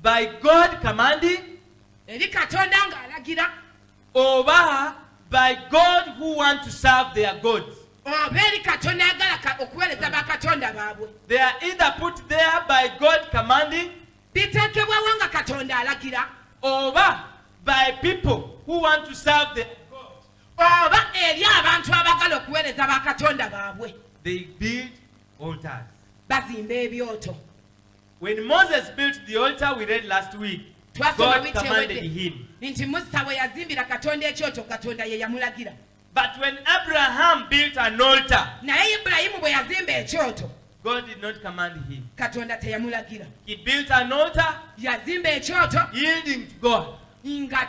by God commanding eri Katonda ng'alagira oba by God who want to serve their gods. oba eri Katonda ayagala okuweereza bakatonda baabwe. They are either put there by God commanding Biteekebwawo nga Katonda alagira oba by people who want to serve their gods. oba eri abantu abagala okuweereza bakatonda baabwe. They build altars. bazimba ebyoto. When Moses built the altar, we read last week, Twasoma God wiki commanded ewedde him. nti Musa bwe yazimbira Katonda ekyoto, Katonda ye yamulagira. But when Abraham built an altar, Naye Ibulayimu bwe yazimba ekyoto, God did not command him. Katonda teyamulagira. He built an altar, Yazimba ekyoto yielding to God. nga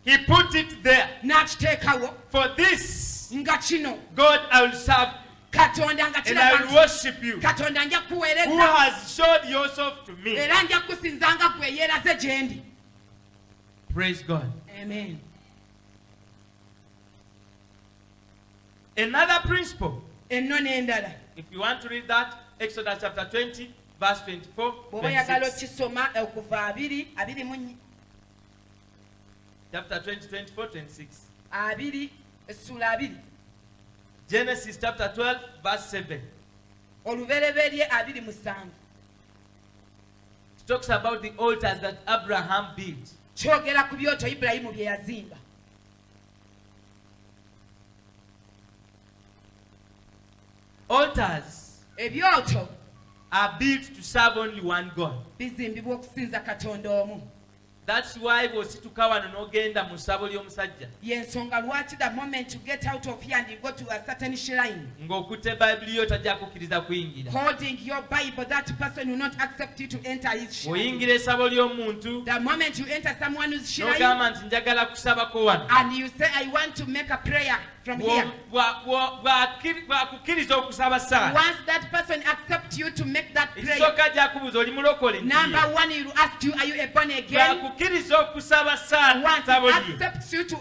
He put it there. n'akiteekawo For this, nga kino God, I will serve Katonda nga and I kiraga will nti worship you. Katonda nja Who kuweereza has showed yourself to me? era nja kusinzanga gwe yeeraze gye ndi. Praise God. Amen. Another principle, Enno n'endala if you want to read that, Exodus chapter 20, verse 24, bw'oba oyagala 26. okisoma okuva 20 Chapter 20, 24, 26. essula 2 Genesis chapter 12, verse 7. olubereberye 27 It talks about the altars that Abraham built. kyogera ku byoto Ibulayimu bye yazimba. Altars Ebyoto are built to serve only one God. bizimbibwa okusinza Katonda omu. That's why bw'osituka wano n'ogenda mu ssabo ly'omusajja Y'ensonga lwaki the moment you get out of here and you go to a certain shrine, ng'okutte bayibuli yo tajja kukkiriza kuyingira. holding your Bible, that person will not accept you to enter his shrine. Bw'oyingira essabo ly'omuntu The moment you enter someone's shrine n'ogamba nti njagala kusabako wano, and you say, I want to make a prayer from here. bw'akukkiriza okusaba ssaala, Once that person accepts you to make that prayer, ekisooka gy'akubuuza oli mulokole number nti one, he will ask you, are you a born again? bw'akukkiriza okusaba ssaala Once ssabo he lye, accepts you to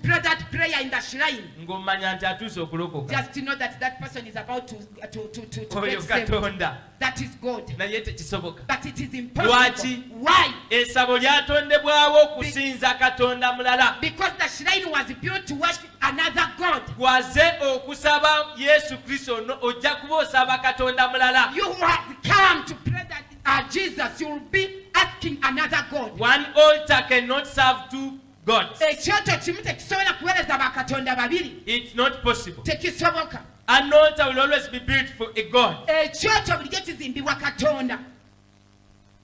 pray that prayer in the shrine, ng'omanya nti atuuse okulokoka. just to know that that person is about to Oyo get saved. Katonda That is God. naye tekisoboka. But it is impossible. Lwaki? Why? Essabo lyatondebwawo okusinza Katonda mulala. Because the shrine was built to worship another God. Gwaze okusaba Yesu Kristo ojja kuba osaba Katonda mulala. You have come to pray that Jesus, you will be asking another God. One altar cannot serve two gods. Ekyoto kimu tekisobola kuweereza bakatonda babiri. It's not possible. Tekisoboka. An altar will always be built for a God. Ekyoto bulijjo kizimbibwa Katonda.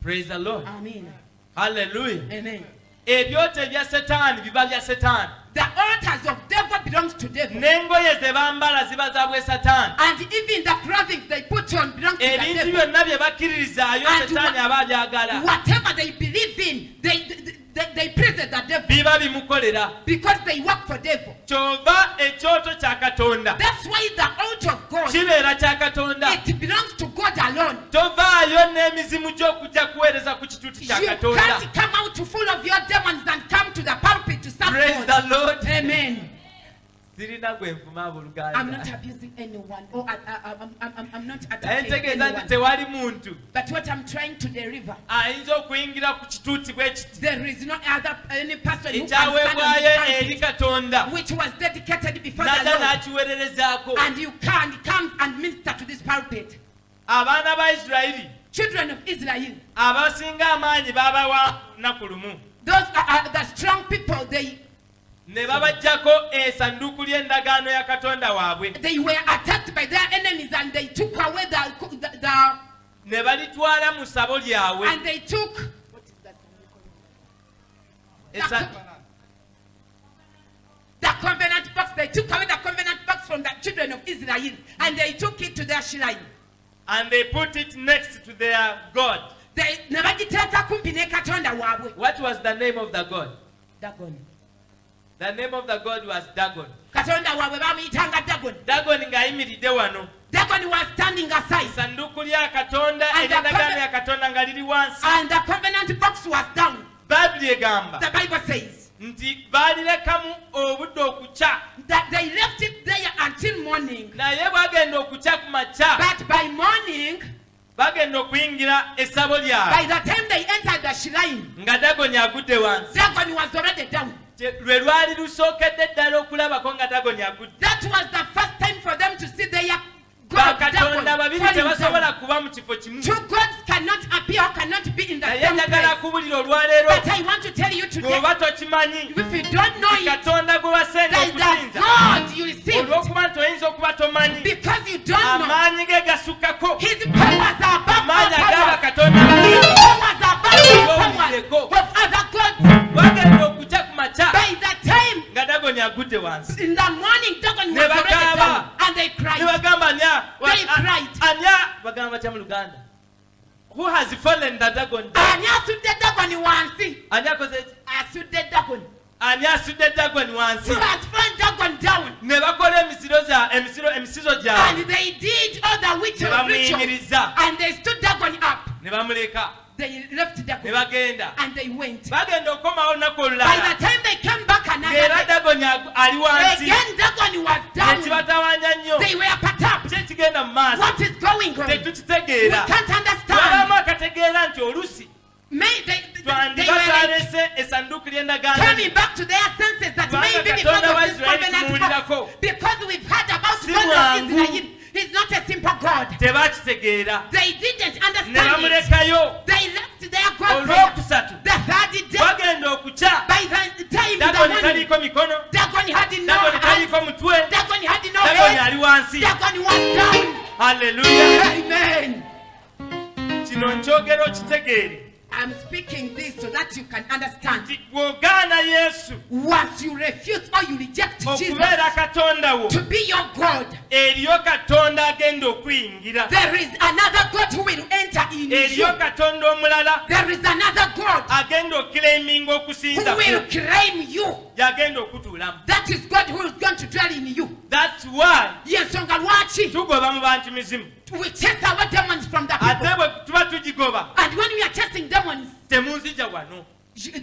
Praise the Lord. Amen. Hallelujah. Amen. Ebyoto ebya Setaani biba bya Setaani. The altars of devil belongs to devil. N'engoye ze bambala ziba za bwe Setaani. And even the clothing they put on belongs to the Ebintu devil. byonna bye bakkirizaayo And Setaani aba abyagala. Whatever they believe in, they praise the devil Biba bimukolera. because they work for devil. Kyova ekyoto kya Katonda That's why the altar of God, kibeera kya Katonda. it belongs to God alone. Tovaayo n'emizimu gy'okujja kuweereza ku kituuti kya You Katonda. can't come out full of your demons and come to the pulpit to serve Praise God. the Lord. Amen. Sirina gwe nvuma I'm not abooluganda. abusing anyone. Or I'm not Naye attacking ntegeeza nti anyone. tewali muntu But what I'm trying to deliver, ayinza okuyingira ku kituuti bwe kiti there is no any person who can stand on ekyaweebwayo the eri pulpit Katonda which was dedicated before n'adda the Lord. n'akiweererezaako. And you can come and minister to this pulpit. Abaana ba Isirayiri Children of Israel, abasinga amaanyi baabawa lunaku lumu those are the strong people. ne babaggyako essanduuku ly'endagaano ya Katonda waabwe They were attacked by their enemies and they took away the ne balitwala mu ssabo lyabwe. and they took what is that? Essa- The covenant box. They took away the covenant box from the children of Israel and they took it to their shrine. and they put it next to their God. They ne bagiteeka kumpi ne Katonda waabwe. What was the name of the God? Dagon. The name of the God was Dagon. Katonda waabwe bamuyitanga Dagon. Dagon ng'ayimiridde wano. Dagon was standing aside Essanduuku lya Katonda And the ery'endagaano ya Katonda nga liri wansi. and the covenant box was down. Bayibuli egamba The Bible says nti baalirekamu obudde okukya, that they left it there until morning. naye bwagenda okukya ku makya But by morning, bagenda okuyingira essabo by lyabwe the time they entered the shrine, nga Dagoni agudde wansi. Dagon was already down. Lwe lwali lusookedde ddala okulabako nga Dagoni agudde. That was the first time for them to see their God, Bakatonda Dagon, babiri falling tebasobola down. kuba mu kifo kimu. Two gods cannot appear or cannot be in the Naye same njagala place. kubulira olwaleero But I want to tell you today, bw'oba tokimanyi if you don't know it, Katonda gwe wasenga that is the okusinza God you received olw'okuba nti oyinza okuba tomanyi Because you don't know. amaanyi ge gasukako His powers are above all amaanyi agaba powers. Katonda His powers are above all powers of other gods. bagenda okukya ku makya By the time nga Dagoni agudde wansi in the morning, Dagon was Ne already bakaaba. down, and they ne cried. bagamba They cried. anya bagamba batya mu Luganda who has fallen the Dagon down Ani asudde Dagon wansi. ani akoze ki Asudde Dagon. ani asudde Dagoni wansi Who has thrown Dagon down? ne bakola emisizo gyabwe And they did all the ne rituals. bamuyimiriza And they stood Dagon up. ne bamuleka They left ne Dagon. bagenda And they went. bagenda okukomawo olunaku By olulala the time they came back another ng'era day, Dagoni ali wansi again Dagon was down. ekibatawaanya nnyo They were perturbed. ki ekigenda mu maaso What is going on? We tetukitegeera can't understand. walamu akategeera nti olusi They twandiba were twalese essanduuku ly'endagaano coming back to their senses that Kubanga maybe because Katonda wa of this Israeli covenant tumuwulirako. oath, because we've heard about Si God of mwangu. Israel, He's not a simple God. tebakitegeera They didn't ne understand it. bamulekayo They left their God there. olwokusatu The third day, bagenda okukya by the time in the Dagoni morning, taliiko mikono Dagon had no Dagoni hands, taliiko mutwe Dagon had no Dagoni head, ali wansi Dagon was down. haleluya Amen. kino nkyogera okitegeere I'm speaking this so that you can understand. nti bw'ogaana Yesu Once you refuse or you reject Jesus okubeera katonda wo to be your God, eriyo katonda agenda okuyingira there is another God who will enter in you. eriyo katonda omulala There is another God agenda okkireminga who okusinza will claim you. yagenda okutuulamu That is God who is going to dwell in you. that's why Yensonga lwaki tugoba mu bantu mizimu we chase our demons from the people. ate bwe tuba tugigoba And when we are chasing demons, temunzija wano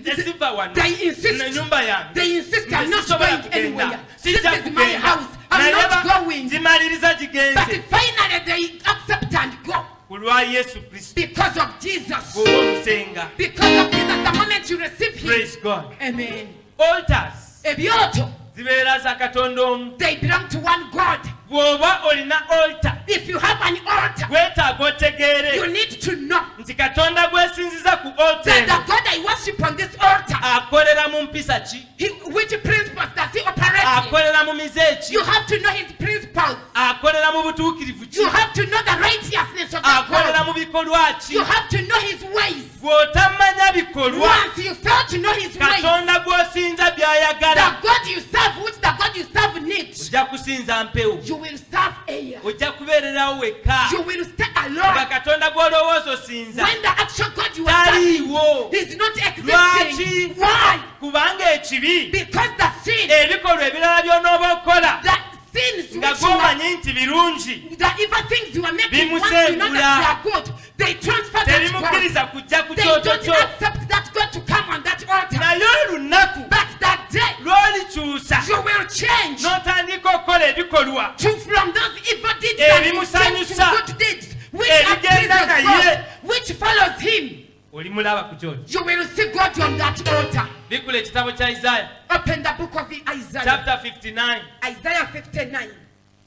nesiva wano they insist. nenyumba yange They insist I'm not Sisobola going kugenda. anywhere. This Sijja is my kugenda. house. I'm Naye not going. gimaliriza But gigenze finally they accept and go ku lwa Yesu Kristo because of Jesus. bw'oba omusenga Because of Jesus, the moment you receive Him. praise God Amen. altars Ebyoto, zibeera za katonda omu they belong to one God. bw'oba olina altar If you have an altar, gwetaaga you otegeere need to know nti katonda gwesinziza ku altar that eno the God I worship on this altar, akolera mu mpisa ki which principles does He operate in? akolera mu mize ki You have to know His principles. akolera mu butuukirivu ki You have to know the righteousness of that akolera God. mu bikolwa ki You have to know His ways. bw'otamanya bikolwa Once you fail to know His ways, katonda gw'osinza by'ayagala the God you serve, which the God you serve needs, ojja kusinza mpewo you will serve air. ojja kubeererawo wekka You will stay nga alone. katonda gw'olowooza osinza When the actual God you are serving taliiwo is not Lwaki? existing. Why? kubanga ekibi Because the sin, ebikolwa ebirala by'onooba okola the sins nga which you are, gw'omanyi nti birungi the evil things you are making, once you know that they are good, they transfer that God. tebimukkiriza kujja ku They kyoto don't kyo accept that God to come on that altar. naye olunaku But that day, lw'olikyusa you will change n'otandika okukola ebikolwa from those evil deeds that you change to Ebimusanyusa. good deeds, which are Ebigenda pleases naye. God, which follows Him. olimulaba ku kyoto You will see God on that altar. bikula ekitabo kya Isaya Open the book of Isaiah. chapter 59 Isaiah 59.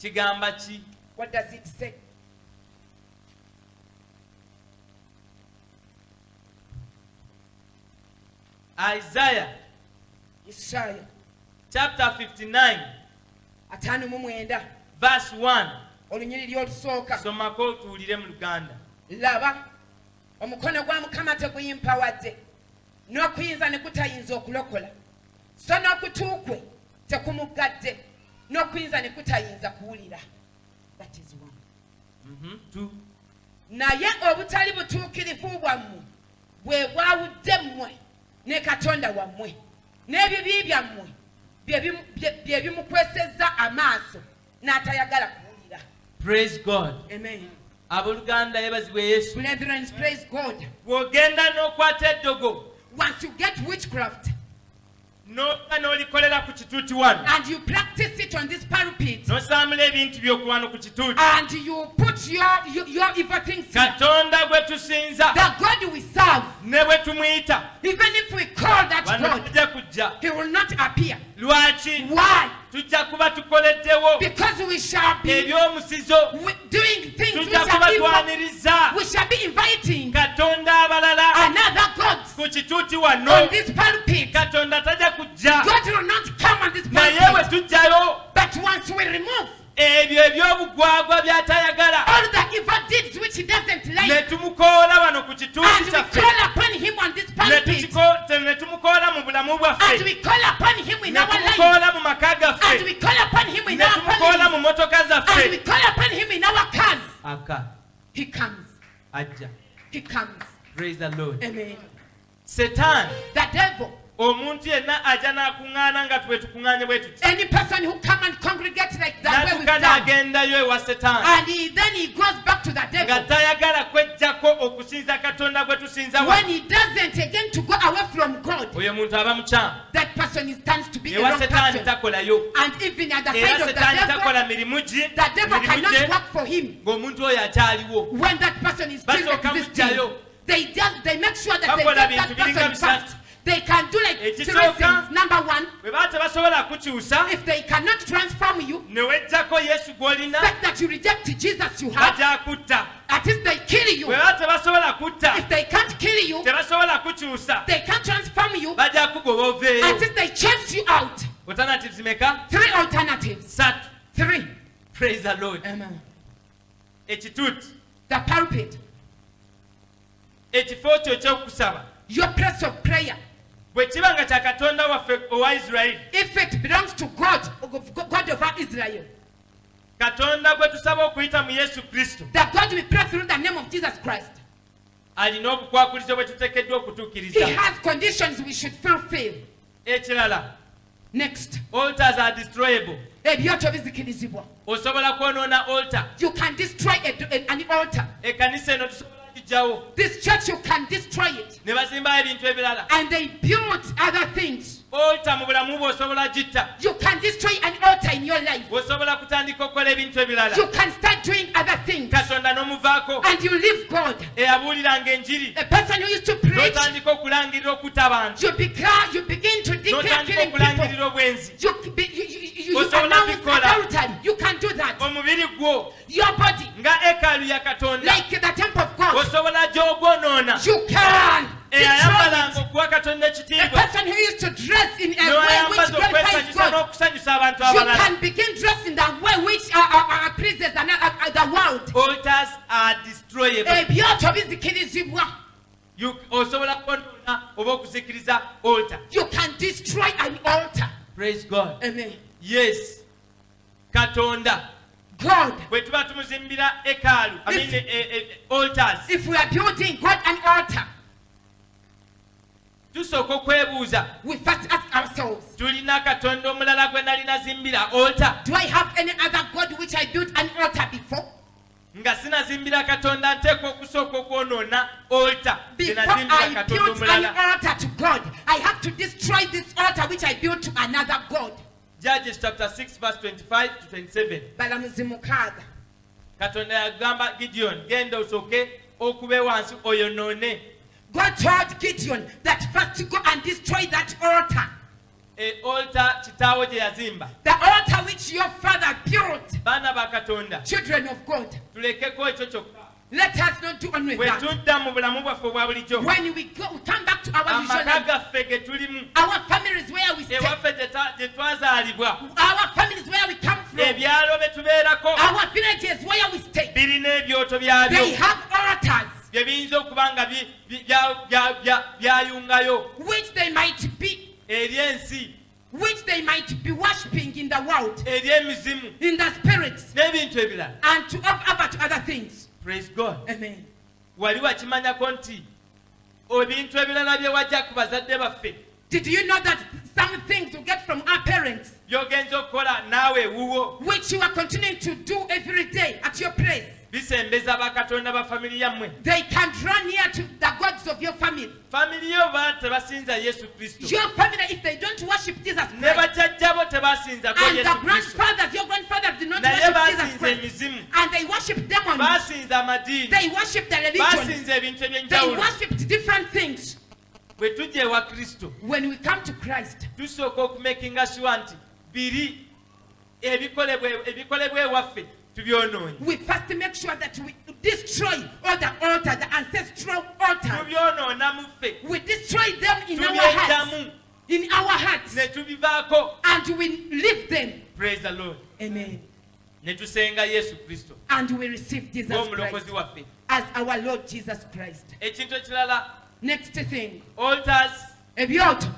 kigamba ki What does it say? Isaiah Isaiah. chapter 59 Ataano mu mwenda. verse 1 Olunyiriri olusooka. somako tuwulire mu Luganda Laba, omukono gwa Mukama teguyimpawadde, n'okuyinza ne kutayinza okulokola, so n'okutu kwe tekumugadde, n'okuyinza ne kutayinza kuwulira. That is one. 2 Naye obutali butuukirivu bwammwe bwe bwawudde mmwe ne Katonda wammwe, n'ebibi byammwe bye bimukwesezza amaaso n'atayagala kuwulira. praise God Amen. abooluganda yebazibwe Yesu Brethren, praise God. bw'ogenda n'okwata eddogo Once you get witchcraft n'oba n'olikolera ku kituuti wano and you practice it on this pulpit n'osaamula ebintu by'okuwano ku kituuti and you put your evil things here, katonda gwe tusinza the God we serve, ne bwe tumuyita even if we call that wano God, tujja kujja He will not appear. lwaki Why? tujja kuba tukoleddewo Because we shall be eby'omusizo doing things which tujja kuba are evil. twaniriza We shall be inviting katonda abalala another gods ku kituuti on wano this pulpit. katonda tajja kujja God will not come on this naye bwe pulpit. tujjayo But once we remove ebyo ebyobugwagwa by'atayagala all the evil deeds which he doesn't ne like, tumukoola wano ku and kitunsi we kyaffe call upon him on this pulpit, ne tumukoola mu bulamu and bwaffe we call upon him in ne our life, tumukoola mu maka and gaffe we call upon him in ne our tumukoola mu families, motoka and we zaffe call upon him in our cars. aka He comes. ajja. He comes. Praise the Lord. Amen. Setaani The devil, omuntu yenna ajja n'akuŋŋaana nga bwe tukuŋŋaanye bwe tuti any person who come and congregate like that way we've n'atuuka done, n'agendayo ewa setaani and then he goes back to the nga devil. tayagala kwejjako okusinza katonda gwe tusinza wa When he doesn't again to go away from God, oyo muntu aba mukyamu that person stands to be a ewa wrong setaani person. takolayo And even at the era side of the setaani devil, takola mirimu gye the devil mirimu cannot gye work for him. ng'omuntu oyo akyaliwo When that person is still Basooka existing, muggyayo. they make sure that they Bakola get bintu that biringa person bisatu. first. They can do like three Ekisooka, things. Number one, bwe baba tebasobola kukyusa if they cannot transform you, ne wejjako yesu gw'olina fact that you reject Jesus you have, bajja kutta at least they kill you. bwe baba tebasobola kutta If they can't kill you, tebasobola kukyusa they can't transform you, bajja kugoba at oveeyo least they chase you out. alternatives meka 3 alternatives. 3 3. praise the lord Amen. ekituuti The pulpit, ekifo kyo ekyokusaba your place of prayer. bwe kiba nga kya katonda waffe owa isirayiri If it belongs to God, God of Israel, katonda gwe tusaba okuyita mu yesu kristo that God will pray through the name of Jesus Christ. alina obukwakulizo bwe tuteekeddwa He okutuukiriza has conditions we should fulfill. ekirala Next, altars are destroyable ebyoto bizikirizibwa. osobola kwonoona altar You can destroy an altar. ekkanisa eno tusobola gijjawo This church, you can destroy it. ne bazimbayo ebintu ebirala And they build other things. altar mu bulamu bwe osobola gitta You can destroy an altar in your life. osobola kutandika okukola ebintu ebirala You can start doing other things. katonda n'omuvaako And you leave God. eyabuuliranga enjiri A person who used to preach, n'otandika okulangirira okutta abantu you begin to declare n'otandika killing people. okulangirira obwenzi You Osobola announce bikola. adultery. You can do that. omubiri gwo Your body, nga ekaalu ya katonda like the temple of God, osobola gy'ogwonoona you can eyayambalanga destroy it. okuwa katonda A ekitiibwa person who used to dress in a way which n'oyambaza glorifies okwesanyusa God, n'okusanyusa abantu you abalala can begin dressing the way which pleases the world. altars are destroyable Ebyoto bizikirizibwa. osobola kwonoona oba okuzikiriza altar You can destroy an altar. praise god Amen. yes katonda God, bwe tuba tumuzimbira ekaalu altars if we are building God an altar, tusooka okwebuuza we first ask ourselves, tulina katonda omulala gwe nali nazimbira altar do I have any other God which I built an altar before? nga sinazimbira katonda nteekwa okusooka okwonoona altar gye Before nazimbira I katonda built an omulala altar to God, I have to destroy this altar which I built to another God. Judges chapter 6 verse 25 to 27 Balamuzi mukaaga. katonda yagamba gideon genda osooke okube wansi oyonoone God told Gideon that first to go and destroy that altar. altar kitaawo gye yazimba The altar which your father built. baana ba katonda Children of God, tulekeko ekyo kyokka let us not do only bwe that. tudda mu bulamu bwaffe obwa bulijjo When we come back to our amaka vision, gaffe ge tulimu our families where we stay, ewaffe gye twazaalibwa our families where we come from, ebyalo bye tubeerako our villages where we stay, birina ebyoto they byabyo have altars bye biyinza okuba nga byayungayo which they might be, eri ensi which they might be worshipping in the world, eri emizimu in the spirits, n'ebintu ebirala and to other things. praise god Amen. wali wakimanyako nti ebintu ebirala bye wajja ku bazadde baffe Did you know that some things you get from our parents, by'ogenza okukola naawe ewuwo which you are continuing to do every day at your place, bisembeza bakatonda ba famiri yammwe they can draw near to the gods of your family. famiri yo ba tebasinza yesu kristo Your family, if they don't worship Jesus ne Christ, bajjajjabo tebasinzako and yesu the kristo grandfathers, your grandfathers did not naye worship Jesus basinza Christ, emizimu and they worship demons, basinza amadiini they worship the religion, basinza ebintu they ebyenjawulo worship different things. bwe tujja ewa kristo When we come to Christ, tusooka okumakinga sure nti biri ebikolebwa ewaffe tubyonoonye we first make sure that we destroy all the altar, the ancestral altars. tubyonoona mu ffe We destroy them in our hearts, tubyejjamu in our hearts, ne tubivaako and we leave them. praise the lord Amen. ne tusenga Yesu Kristo and we receive Jesus ng'omulokozi Christ waffe. as our Lord Jesus Christ. Ekintu ekirala, Next thing, altars, ebyoto.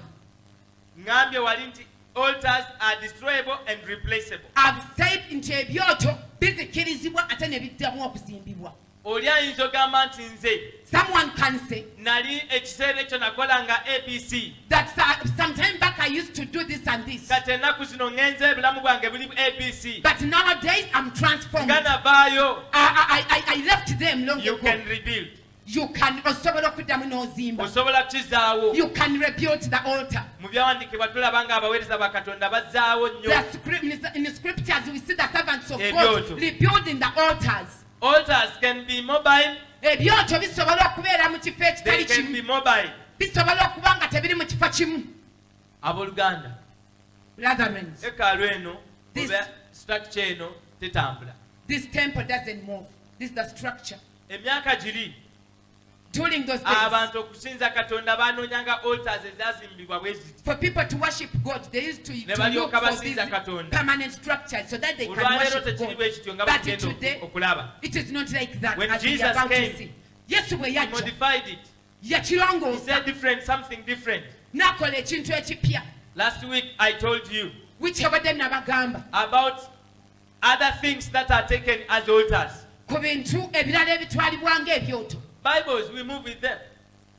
ngambye wali nti altars are destroyable and replaceable. I've said nti ebyoto bizikirizibwa ate ne biddamu okuzimbibwa. Oli ayinza ogamba nti nze Someone can say nali ekiseera ekyo nakolanga ABC that some time back I used to do this and this, kati ennaku zino ngenze ebulamu bwange buli ABC but nowadays I'm transformed. nga navaayo. I left them long You ago. can rebuild. You can osobola okuddamu n'ozimba. Osobola kukizaawo. You can rebuild the altar. Mu byawandiikibwa tulaba nga abaweereza ba Katonda bazzaawo nnyo. In the scriptures we see the servants of Ebyoto. God rebuilding the altars. Altars can be mobile. Ebyoto bisobola okubeera mu kifo They ekitali can be kimu. mobile. Bisobola okuba nga tebiri mu kifo kimu. Abooluganda, Brethren, ekaalu eno This- oba structure eno tetambula. this temple doesn't move. This is the structure. Emyaka giri During those days, abantu okusinza Katonda banoonyanga altars ezazimbibwa bwe ziti. for people to worship God, they used to look balyoka for these basinza Katonda. permanent structures so that they can Olwaleero worship tekiri God. bwe kityo nga But bagenda today, okulaba. it is not like that. When As we Jesus are about came, to see. Yesu bwe He yajja modified it. He yakirongoosa said different, something different. n'akola ekintu ekipya. Last week I told you Wikyabadde nabagamba about other things that are taken as altars. ku bintu ebirala ebitwalibwa ng'ebyoto. Bibles, we move with them.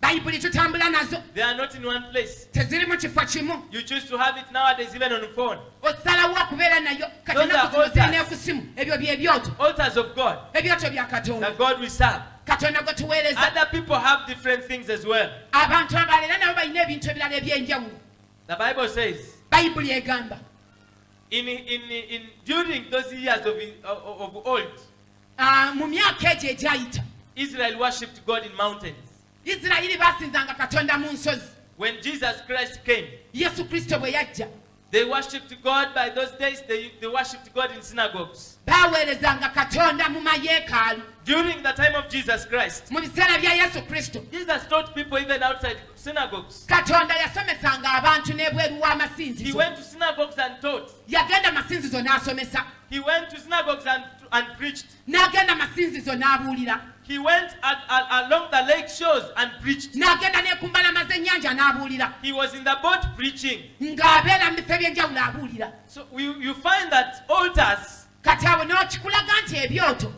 Bayibuli tutambula nazo, They are not in one place. teziri mu kifo kimu. You choose to have it nowadays even on the phone. Osalawo okubeera nayo kati Those ennaku are zino altars. zirina ku simu. Ebyo bye byoto, Altars of God, ebyoto bya Katonda. that God will serve. Katonda gwe tuweereza. Other people have different things as well. Abantu abalala nabo balina ebintu ebirala eby'enjawulo. The Bible says, Bayibuli egamba during those years of old, mu myaka egyo egyayita Israel worshipped God in mountains. Isirayiri basinzanga Katonda mu nsozi. When Jesus Christ came, Yesu Kristo bwe yajja they worshipped God. By those days, they worshipped God in synagogues. baaweerezanga Katonda mu mayeekaalu. During the time of Jesus Christ, Mu biseera bya Yesu Kristo, Jesus taught people even outside synagogues. Katonda yasomesanga abantu n'ebweru He w'amasinzizo. went to synagogues and taught. Yagenda masinzizo n'asomesa, He went to synagogues and preached. n'agenda masinzizo n'abuulira, He went along the lake shores and preached. n'agenda n'ekumbalama z'ennyanja n'abuulira, He was in the boat preaching. ng'abeera mu bifo eby'enjawulo abuulira. So you find that altars Kati awo n'okikulaga nti ebyoto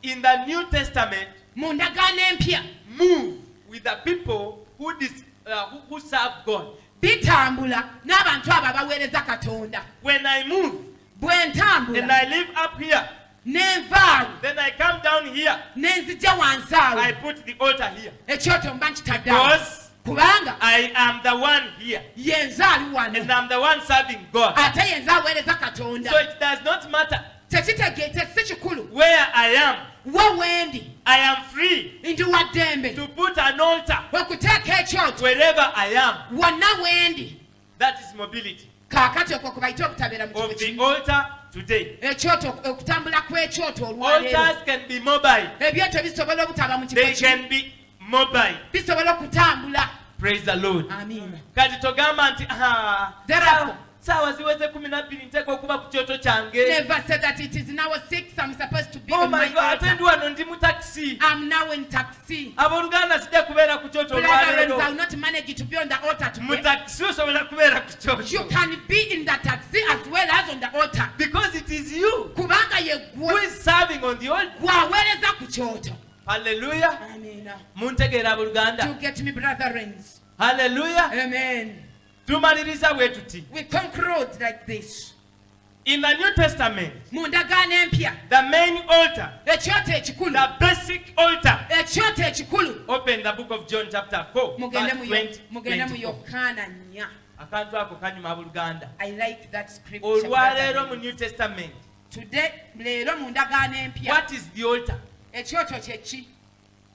in the New Testament mu ndagaano empya move with the people who serve God. bitambula n'abantu abo abaweereza Katonda. When I move Bwe and ntambula I live up here, n'envaawo then I come down here, n'enzija wansi I awo, put the altar here. ekyoto mba nkitadde awo. Because Kubanga I am the one here. yenze ali wano And I'm the one serving God. ate yenze aweereza Katonda. So it does not matter Tekitegeeza si kikulu where I am. we wendi I am free ndi wa ddembe to put an altar okuteeka ekyoto wherever I am. wonna wendi. That is mobility Kaakati okwo kubayite okutabeera mu kifo of the kimu. altar today. Ekyoto okutambula kw'ekyoto olwaleero. Altars can be mobile. Ebyoto bisobola obutaba mu kifo They kimu. can be mobile. Bisobola okutambula. Praise the Lord. Amiina. Kati togamba nti Therefore, saawa ziweze 12 nteeka okuba ku kyoto kyange. never said that it is now 6 I'm supposed to be Oh on my my God, ate ndi altar. wano ndi mu taxi. I'm now in taxi. Abooluganda sijja kubeera ku kyoto Brethren, I will olwaleero. not manage to be on the altar Mu today. taxi osobola kubeera ku You kyoto. can be in the taxi as well as on the altar. Because it is you Kubanga ye who gwe is serving on the altar. gwaweereza ku kyoto. Hallelujah. Amiina. Muntegeera abooluganda. To get me, brethren. Hallelujah. Amen. Tumaliriza bwe tuti. We conclude like this. In the New Testament, Mu ndagaano empya, the main altar, ekyoto ekikulu, the basic altar. ekyoto ekikulu. Open the book of John chapter 4 Mugende verse mu 20, mugende mu 24. Yokaana 4. Akantu ako kanyuma abooluganda. I like that scripture. Olwaleero mu brethren. New Testament, Today, leero mu ndagaano empya, what is the altar? ekyoto kye ki?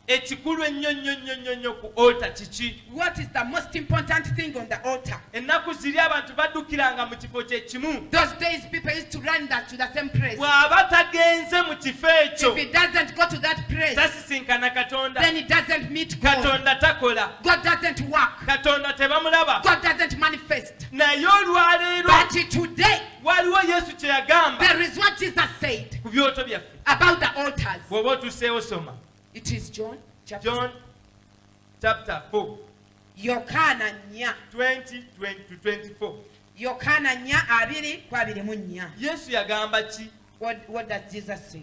Ekikulu ennyo nnyo nnyo nnyo nnyo ku altar kiki? What is the most important thing on the altar? Ennaku ziri abantu baddukiranga mu kifo kye kimu. Those days people used to run that to the same place. Bw'aba tagenze mu kifo ekyo, If it doesn't go to that place, tasisinkana Katonda. then it doesn't meet God. Katonda takola. God doesn't work. Katonda tebamulaba. God doesn't manifest. Naye olwaleero But today, waliwo Yesu kye yagamba There is what Jesus said ku byoto byaffe. about the altars. Bw'oba otuuseewo soma It is John chapter John chapter 4 Yokaana 4 20-24. Yokaana 2:24. Yesu yagamba ki? What does Jesus say?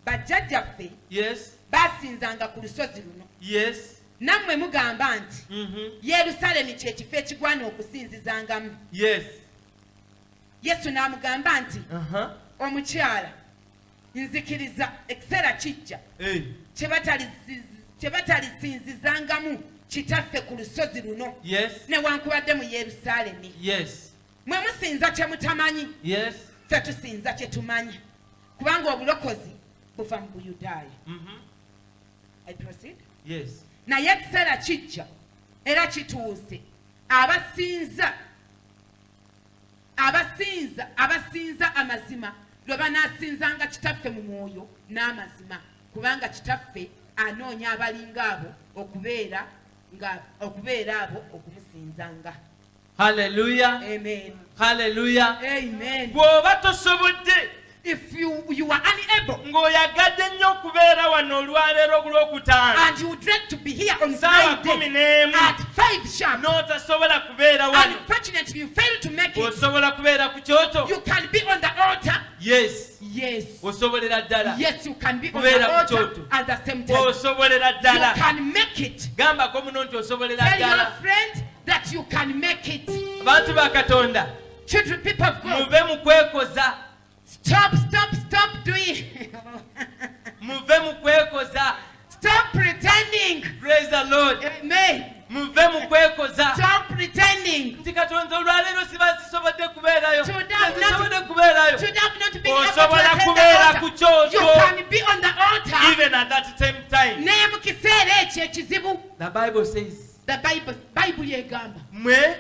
Bajjajjaffe Yes, basinzanga ku lusozi luno, yes, nammwe mugamba nti mhm, Yerusaalemi kye kifo ekigwana okusinzizangamu. yes, Yesu n'amugamba nti aha, omukyala, nzikiriza ekiseera kijja hey, kye batalisinzizangamu kitaffe ku lusozi luno yes, newankubadde mu Yerusaalemi. yes, Mwe musinza kye mutamanyi, yes, ffe tusinza kye tumanyi, kubanga obulokozi buva mu Buyudaaya. mhm, I proceed. yes, Naye ekiseera kijja era kituuse abasinza amazima lwe banaasinzanga kitaffe mu mwoyo n'amazima, kubanga kitaffe anoonya abalinga abo okubeera abo okumusinzanga. hallelujah, Amen. hallelujah. Amen. Bw'oba tosobodde If you are unable ng'oyagadde nnyo okubeera wano olwaleero olwokutaano and you would like to be here on saawa Friday 11 at 5 sharp, n'otasobola kubeera wano, unfortunately you fail to make it, osobola kubeera ku kyoto. you can be on the altar. Yes, Yes. osobolera ddala. Yes, you can be on Kubeera the ku altar kyoto. at the same time. Osobolera You ddala. can make it. Gambako muno nti osobolera Tell your ddala. friend that you can make it. Abantu ba Katonda, Children, people of God, muve mu kwekoza. stop doing. Muve mu kwekoza. Stop pretending. Praise the Lord. Amen. Muve mu kwekoza. Stop pretending. Nti Katonda olwaleero siba zisobodde kubeerayo. Today I'm not- Zisobodde kubeerayo. Should have not been able to Osobola attend the kubeera ku altar. You kyoto. can be on the altar. Even at that same time. Naye mu kiseera ekyo ekizibu, The Bible says, the Bible yegamba, mwe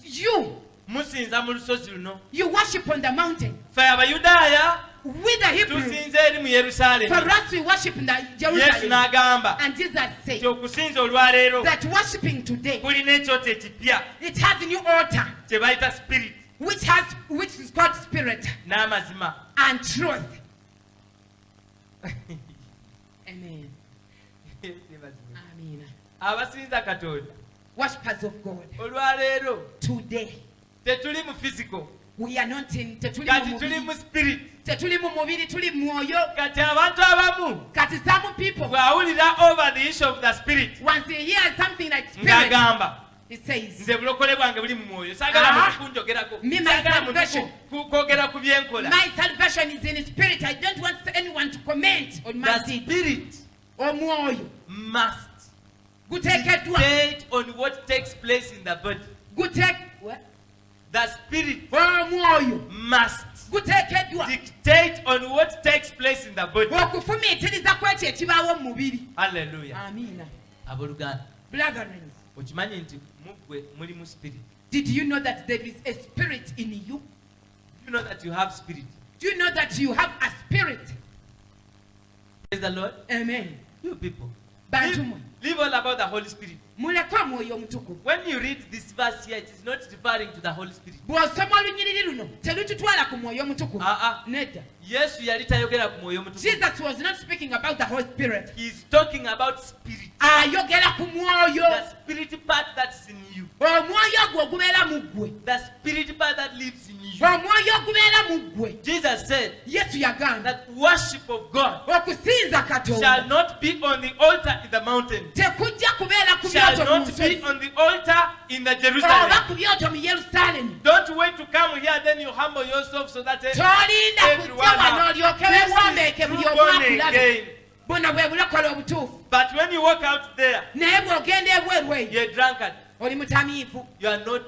you musinza mu lusozi luno. you worship on the mountain. Ffe Abayudaaya With the Hebrews, tusinza eri mu Yerusaalemi. for us we worship in the Yesu Jerusalem. n'agamba And Jesus said nti okusinza olwaleero that worshiping today, kulina ekyoto ekipya it has a new altar, kye bayita spirit which is called spirit n'amazima. and truth. Amen. Amen. Abasinza Katonda Worshippers of God, olwaleero today tetuli mu physical, we are not in tetuli kati mu tuli mubiri, mu spirit. tetuli mu mubiri, tuli mu mwoyo. Kati abantu abamu Kati some people, bw'awulira over the issue of the spirit once they hear something like spirit, ng'agamba he says, nze bulokole bwange buli mu mwoyo, saagala muntu kunjogerako, Me, my saagala muntu salvation. kwogera ku byenkola. my salvation is in spirit. I don't want anyone to comment on my The deed. spirit Omwoyo must guteekeddwa dictate on what takes place in the body. what? The spirit Omwoyo must guteekeddwa dictate on what takes place in the body. okufumiitiriza ku ekyo ekibaawo mu mubiri. Hallelujah. Amiina. Abooluganda, Brethren, okimanyi nti muggwe muli mu spirit. did you know that there is a spirit in you? You know that you have spirit. Do you know that you have a spirit? Praise the Lord. Amen. You people. Bantu Leave, mmwe, leave all about the Holy Spirit. muleke omwoyo omutukuvu. When you read this verse here, it is not referring to the Holy Spirit. Bw'osoma olunyiriri luno telututwala ku mwoyo omutukuvu. Nedda. Yesu yali tayogera ku mwoyo omutukuvu. Jesus was not speaking about the Holy Spirit. He's talking about spirit. Ayogera ku mwoyo. The spirit part that's in you. Omwoyo ogwo ogubeera mu ggwe. The spirit part that lives in you. Omwoyo ogubeera mu ggwe. Jesus said Yesu yagamba that worship of God okusinza shall Katonda not be on the altar in the mountain. tekujja kubeera ku Shall byoto mu not be nsozi on the altar in the oba Jerusalem. ku byoto mu Yerusaalemi. Don't wait to come here, then you humble yourself so that Tolinda everyone kujja wano olyoke weewombeeke This is buli true omu born akulabe. again. Buno bwe bulokole obutuufu. But when you walk out there, Naye bw'ogenda ebweru eyo you're a drunkard. oli mutamiivu, You are not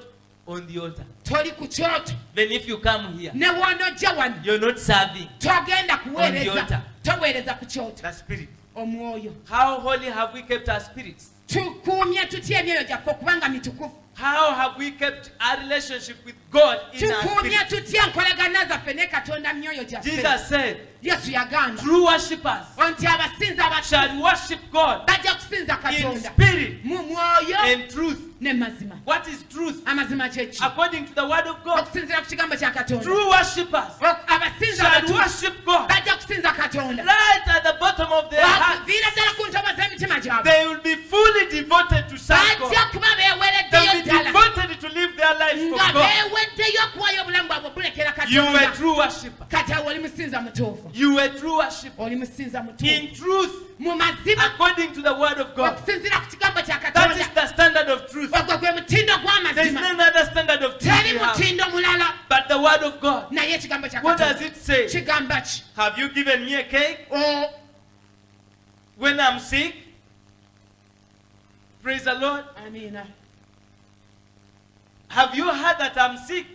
on the altar. toli ku kyoto. Then if you come here, Ne w'onojja wano you're not serving togenda On the kuweereza, altar. toweereza ku kyoto. the spirit. Omwoyo How holy have we kept our spirits? tukuumye tutya emyoyo gyaffe okubanga mitukuvu. How have we kept our relationship with God in our tukuumye spirit? tutya nkolagana zaffe ne katonda mu myoyo gyaffe? Jesus said, Yesu yagamba true worshippers nti abasinza abatuufu shall worship God bajja kusinza in katonda spirit mu mwoyo and truth. ne mazima. What is truth? Amazima kyeki? According to the word of God, Okusinziira ku kigambo kya katonda. true worshippers Abasinza shall abatuufu worship God bajja kusinza katonda right at the bottom of their hearts. wakuviira ddala ku ntobo z'emitima gyabwe. They will be fully devoted to serve God. Bajja kuba They beewereddeyo will be ddala devoted to live their lives for nga God. beeweddeyo okuwayo obulamu bwabwe okulekera You were katonda. true worshipper. Kati awo oli musinza mutuufu. You were true worshipper. Oli musinza mutuufu. In truth, Mu mazima according to the word of God. okusinziira ku kigambo kya That is katonda. the standard of truth. Ogwo gwe mutindo There is gw'amazima. no other standard of truth Teri we have, mutindo mulala but the word of God. naye ekigambo kya What does katonda it say? kigamba ki? Have you given me a cake O- when I'm sick? Praise the Lord. Amiina. Have you heard that I'm sick?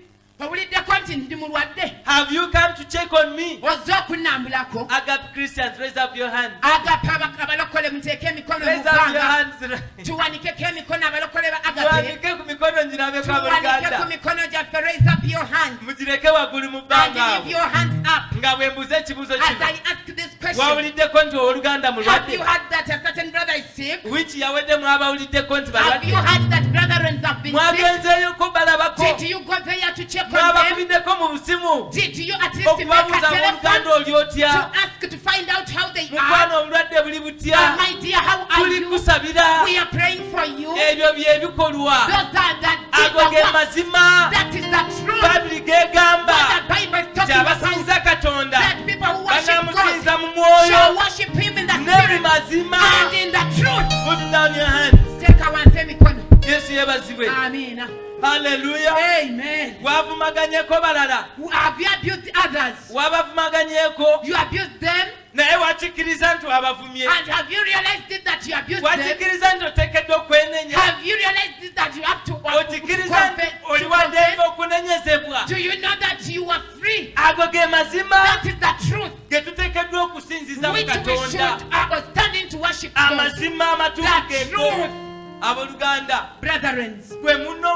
Owuliddeko nti ndi mulwadde? Have you come to check on me? Ozze okunnambulako? Agape Christians, raise up your hands. Agape abalokole muteeke emikono mu Raise up your bbanga. hands. Tuwanikeko emikono abalokole ba Agape. Tuwanike ku mikono ngirabe kwa Tuwanike ku Uganda. mikono gyaffe. Raise up your hands Mugireke waggulu mu and bbanga leave your hands up. nga bwe mbuza ekibuuzo As kino. I ask this question, Wawuliddeko nti Oluganda have you mulwadde? heard that a certain brother is sick? Wiiki yawedde mwabawuliddeko nti Have you balwadde? heard that brethren have been sick? Mwagenzeeyoko balabako? Did you go there to check on them? Mwabakubiddeko mu busimu Did you at least make a okubabuuza ng'Oluganda telephone oli to otya? ask to find out how they Mukwano are? obulwadde buli butya? My dear, how are Tuli you? kusabira. We are praying for you. Ebyo bye bikolwa. Those are Ago ge the mazima. that is the truth. Babiri gegamba What the Bible is nti talking about. abasinza Katonda That people who worship God banaamusinza mu shall mwoyo worship Him in the ne mu spirit mazima. and in the truth. Put down your hands. Take wansi emikono. Yesu yeebazibwe. Amina. Haleluya. Amen. Wavumaganyeko balala. Have you abused others? Wabavumaganyeko You abused them, naye wakikkiriza nti wabavumye. and have you realized it that you abused them? Wakikkiriza nti oteekeddwa okwenenya. Have you realized it that you have to Okikkiriza nti oli confess? waddeeva okunenyezebwa. Do you know that you are free? Ago ge mazima That is the truth ge tuteekeddwa okusinziza mu which we should Katonda. standing to worship God. Amazima amatuufu The geeko. truth. Abooluganda, Brethren, gwe munno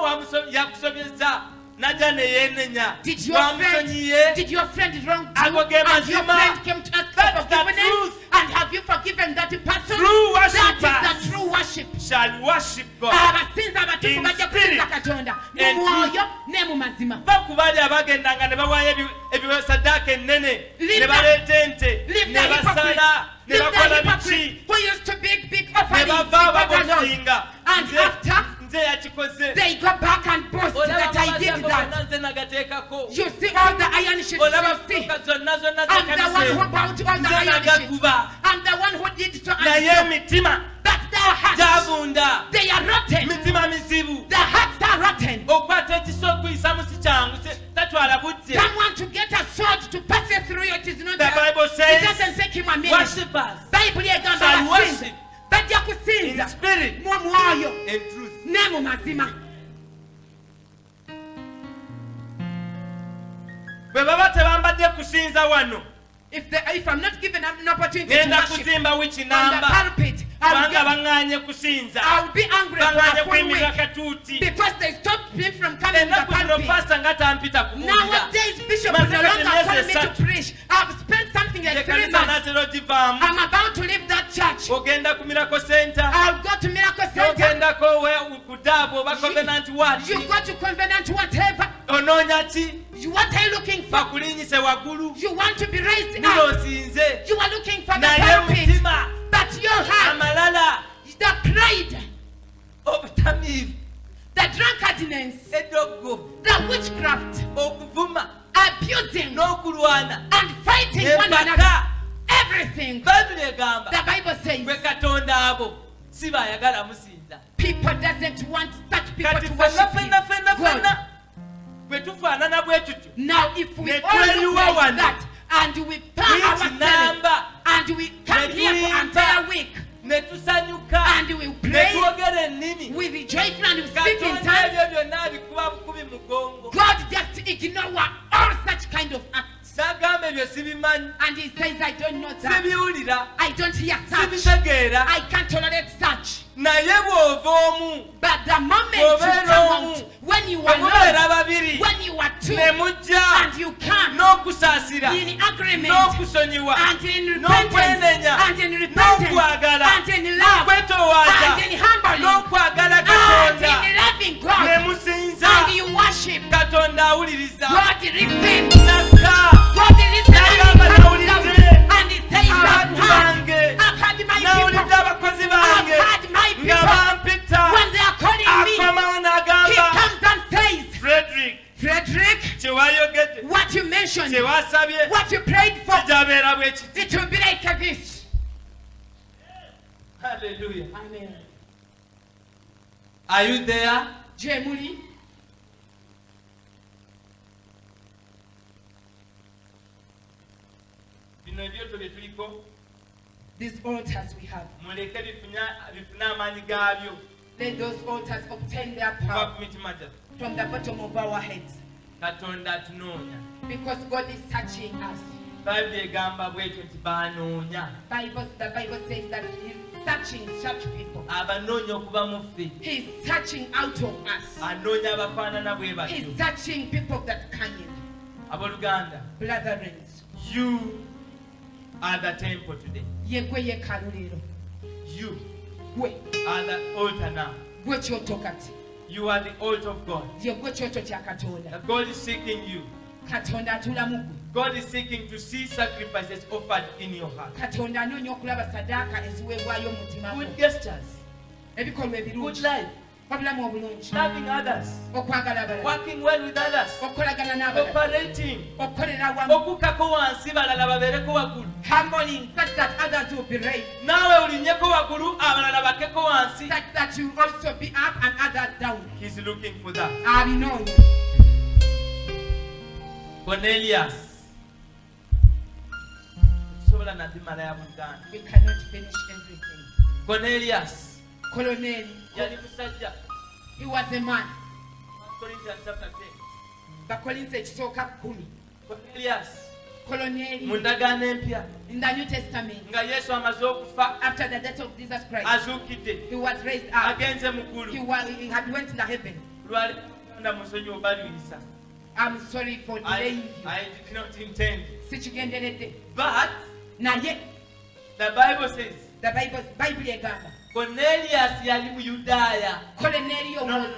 yakusobezza najja ne yeenenya. did your Wamusonyiye. friend wrong Ago you? ge And your mazima. friend came to ask for That's the forgiveness? truth. And have you forgiven that person? True That worshippers is the true worship. shall worship God. Abasinza abatuufu In bajja spirit kusinza Katonda mu and mwoyo ne mu mazima. Baku baali abagendanga ne bawaayo ebisaddaaka ennene Leave ne baleeta ente Leave ne the basala hypocrites. ne Leave the bakola hypocrites biki who used to big ne offerings bava before the Lord. babosinga. And after, Nze yakikoze. they go back and boast Olaba that I amabanja did gonna that. nze nagateekako. You see all the iron sheets Olaba you see. fuuka zonna zonna I'm the one who zekanise. bound all the Nze iron sheets. nagakuba. I'm the one who did so Naye and so. emitima But their hearts, gyabunda. they are rotten. Mitima mizibu. Their hearts are rotten. Okwata ekiso okuyisamu si kyangu tatwala budde. Someone to get a sword to pass it through it is not The Bible says, it doesn't take him a minute. worshippers Bible egamba shall abasinza worship bajja in kusinza spirit mu mwoyo and truth. ne mu mazima. Bwe baba tebambadde kusinza wano If I'm not given an opportunity to genda worship kuzimba wiki on the namba pulpit, kubanga baŋŋaanye kusinza I'll be angry for baŋŋaanye a full kuyimirira week katuuti. because they stopped me from coming to the Ennaku zino pulpit. paasa nga tampita kubuulira. Nowadays, Bishop Maze is no kati longer emyezi calling me to esatu. preach. I've spent something like 3 Ekanisa months. n'atera ogivaamu. I'm about to leave that church. Ogenda ku Miracle Center. I'll go to Miracle Center. N'ogendako ku Daabu oba Covenant Ward. You go to Covenant, whatever. Onoonya ki? What are you looking for? Bakulinyise waggulu. You want to be raised Nilo up. osinze. You are looking for the Naye pulpit. mutima But your heart, amalala the pride, obutamiivu the drunkardness, edoggo the witchcraft, okuvuma abusing n'okulwana and fighting one another. empaka. Everything. Bayibuli egamba The Bible gwe says Katonda abo si baayagala musinza. people doesn't want such people Kati to ffenna worship ffenna him. ffenna God. ffenna bwe tufaanana bwe tutyo Now, if we Ne all look tweyiwa like wano. that and we plan Wiki ourselves namba and we come Ne here for tuyimba. entire week ne tusanyuka and we ne pray twogera ennimi with the joyful and we speak in Katonda tongues, ebyo byonna abikuba bukubi mugongo. God just ignore all such kind of acts. N'agamba ebyo sibimanyi And he says, I don't know that. sibiwulira I don't hear such. sibitegeera I can't tolerate such. naye naye bw'ova omu But the moment you Obeera come omu. out, when you are okubeera alone, babiri when you are two, ne mujja and you come n'okusaasira in agreement, n'okusonyiwa and in repentance, n'okwenenya and in repentance, n'okwagala and in love, n'okwetoowaza and in humbling, n'okwagala and katonda in loving ne God, musinza and you worship, katonda awuliriza God listens. nakka God listens, N'agamba and nawulidde and He says, abantu bange I've had my nawulidde people, abakozi I've bange had my nga people. bampita When they are calling me, akomawo He n'agamba comes and says, Frederick Frederick, kye wayogedde what you mentioned, kye wasabye what you prayed for, kijabeera bwe kiti it will be like this. Hallelujah. Amen. Are you there? Je muli? bino ebyoto bye tuliko These altars we have, muleke bifune amaanyi gaabyo let those altars obtain their kuva power ku mitima gyaffe from the bottom of our heads, katonda atunoonya because God is searching us. bayibuli egamba bwetyo nti baanoonya The Bible says that He's searching such people. abanoonya okuba mu ffe He's searching out of us. anoonya abafaanana bwe batyo He's searching people that can. abooluganda Brethren, you are the temple today yegwe yekalu leero, you gwe are the altar now gwe kyoto kati, you are the altar of God yegwe kyoto kya Katonda. God is seeking you Katonda atula mu gwe. God is seeking to see sacrifices offered in your heart Katonda anoonya okulaba sadaaka eziweebwayo mu mutima good gwo, gestures ebikolwa good ebirungi, life obulamu obulungi, loving others okwagala abalala, working well with others okukolagana n'abalala, cooperating okukolera awamu, okukako wansi balala babeereko waggulu humbling such that others will be raised, naawe olinnyeko waggulu abalala bakeko wansi such that you also be up and others down. He's looking for that Abinoonya. Cornelius tusobola nabimalayo buganda We cannot finish everything. Cornelius Colonel, yali musajja he was a man. Corinthians chapter 10 Bakolinze ekisooka 10. Cornelius mu Colonel, ndagaano empya in the New Testament, nga Yesu amaze okufa after the death of Jesus Christ, azuukidde he was raised up. agenze mu ggulu He had went to the heaven. lwali nda musonyi obalwisa I'm sorry for delaying you. I did not intend Sikigenderedde. but Naye, the Bible says the Bible egamba. Cornelius yali mu Yudaaya Cornelio No. was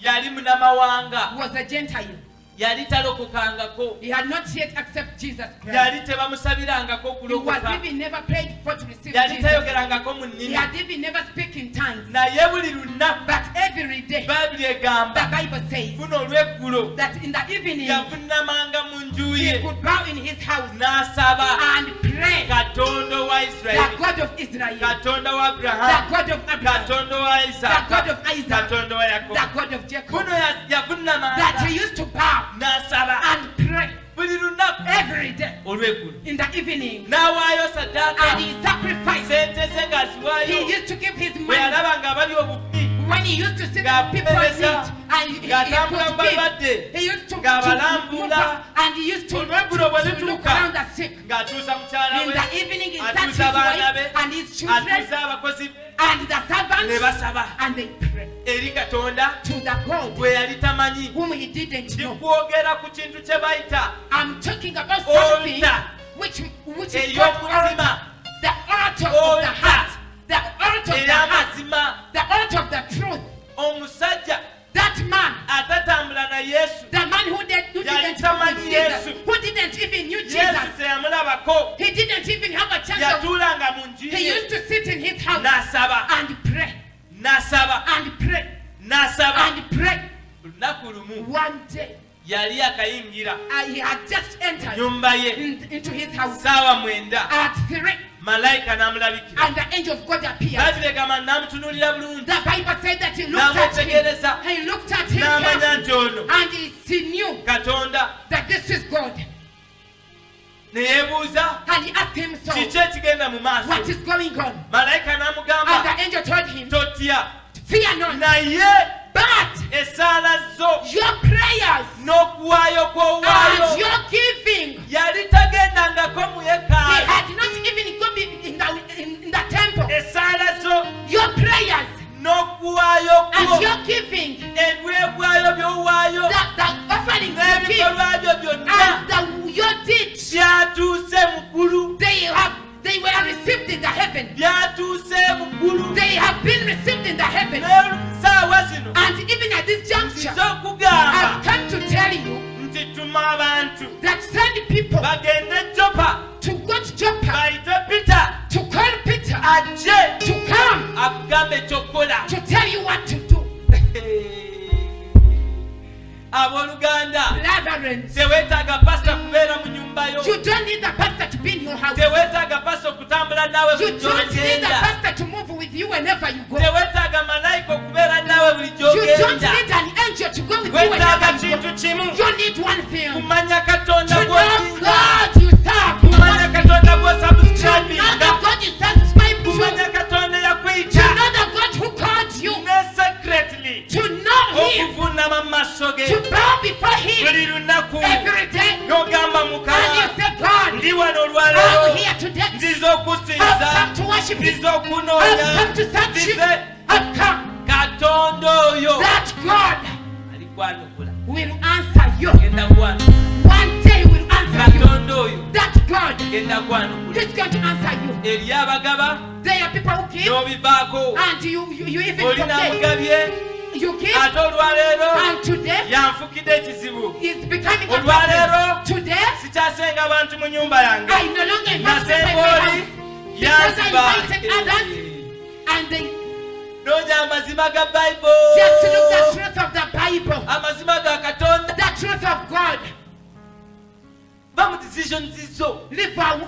yali munnamawanga a Gentile. yali talokokangako He had not yet accepted Jesus Christ. yali tebamusabirangako He was kulokoka even never prayed for to receive yali Jesus. tayogerangako mu He nnimi had even never spoken in tongues. naye buli lunaku But every day, bayibuli the egamba Bible says buno olw'eggulo that in the evening, yavunnamanga mu nju he ye could bow in his house n'asaba and pray. katonda wa The Isirayiri God of Israel, katonda wa the Aburahamu God of Abraham, katonda wa the Isaaka God of Isaac, katonda wa the Yakobo God of Jacob, buno yavunnamanga that he used to bow n'asaba and pray buli lunaku every day olw'eggulu in the evening. n'awaayo saddaaka And he sacrificed. sente ze He ng'aziwaayo used to give his bwe money yalaba nga bali obubbi when he used to sit Nga with people and apeereza, eat. And he ng'atambula mu could give. balwadde, He used to ng'abalambula. move, and he used to Olw'eggulo bwe look lituuka, around the sick. ng'atuusa mukyala In we the evening, he sat his atuusa abaana be wife and his children atuusa abakozi be and the ne servants, basaba and they pray eri katonda to the God gwe yali tamanyi whom he didn't know. ndikwogera ku kintu kye bayita I'm talking about something Altar. which is called altar. ey'omutima The altar of the Altar. heart. The altar of the heart. ey'amazima The altar of the truth. omusajja That man, atatambula na Yesu the man who didn't Yali believe tamanyi Jesus, Yesu. who didn't even knew Yesu Jesus. teyamulabako He didn't even have a chance of. yatuulanga mu nju He ye used to sit in his house n'asaba and pray n'asaba and pray n'asaba and pray. lunaku lumu One day, yali akayingira he had just entered nyumba ye into his house saawa 9 at 3, malayika n'amulabikira and the angel of God appeared. babiregama n'amutunuulira bulungi The Bible said that he looked at him. n'amwetegereza He looked at him n'amanya carefully, nti ono and he knew katonda that this is God. ne yeebuuza And he asked himself, kiki ekigenda mu maaso what is going on? malayika And n'amugamba the angel told him, totya fear not, naye but esaala zo your prayers n'okuwaayo and kw'owaayo your giving. yali tagendangako mu He yeekaalu had not even gone in the temple. esaala zo Your prayers giving, ebiweebwayo by'owaayo the offerings you give, n'ebikolwa byo byonna your deeds, byatuuse mu ggulu they were received in the heaven. byatuuse mu ggulu They have been received in the heaven. saawa zino And even at this juncture, nzize okugamba I've come to tell you nti tuma abantu that send people bagende Joppa to go to Joppa, bayite Peter to call Peter, ajje to come, akugambe ky'okkola to tell you what to do. abooluganda Brethren, teweetaaga pasita kubeera mu nyumba yo you don't need the pastor to be in your house. teweetaaga pasita okutambula naawe You buli don't need the gy'ogenda pastor to move with you whenever you go. teweetaaga malayika okubeera naawe buli You don't gy'ogenda need an angel to go with you weetaaga whenever you go. kintu kimu You need one thing. kumanya katonda To know gw'osinza God you serve. You kumanya must katonda to know gw'osabusitandinga the God you satisfied to. kumanya To katonda yakwyita know the God who called you. ne secretly To know Him. okuvuunama mu maaso ge To bow before Him buli lunaku every day. n'ogamba And you mukama say, God, ndi wano olwaleero I'm here today. nziza I've okusinza come to worship you. nziza I've okunoonya come to search you. nzize I've come. katonda oyo That God alikwanukula will answer you. genda gwanukula One day He will answer you. katonda oyo That God genda gwanukula is going to answer you. eri abagaba There are people who give n'obivaako and you even olina forget. mugabye You give ate olwaleero and today yanfukidde ekizibu is becoming a olwaleero problem. Today sikyasenga abantu mu nyumba yange I no longer invite people in nasenga my oli house because I yanziba invited others and they noonya amazima ga just look the bayibuli truth of the Bible, amazima ga katonda the truth of God. ba mu decisions zo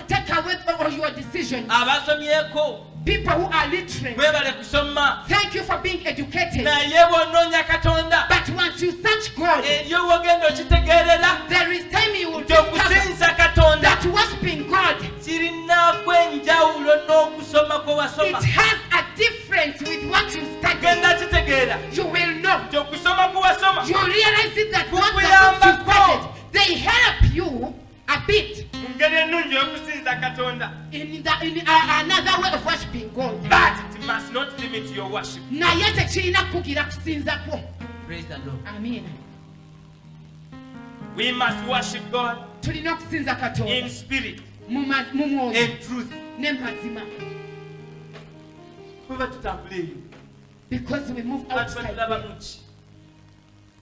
Take away all your decisions. abasomyeko People who are literate, mwebale kusoma thank you for being educated. naye bw'onoonya katonda But once you search God, eriyo wogenda okitegeerera there is time you will nti discover okusinza katonda that worshiping God, kirinaako enjawulo n'okusoma kwe it wasoma has a difference with what you study. genda kitegeera You will know. nti okusoma kwe wasoma You realize it that what the books you Kukuyambako. studied, they help you a bit mu ngeri ennungi y'okusinza katonda in another way of worshiping God. but it must not limit your worship. Naye tekirina kugira kusinza kwo. Praise the Lord. Amen. We must worship God Tulina okusinza in Katonda spirit mu mwoyo and truth. ne mazima. Bwe batutambula eyo Because we move abantu outside. batulaba there. muki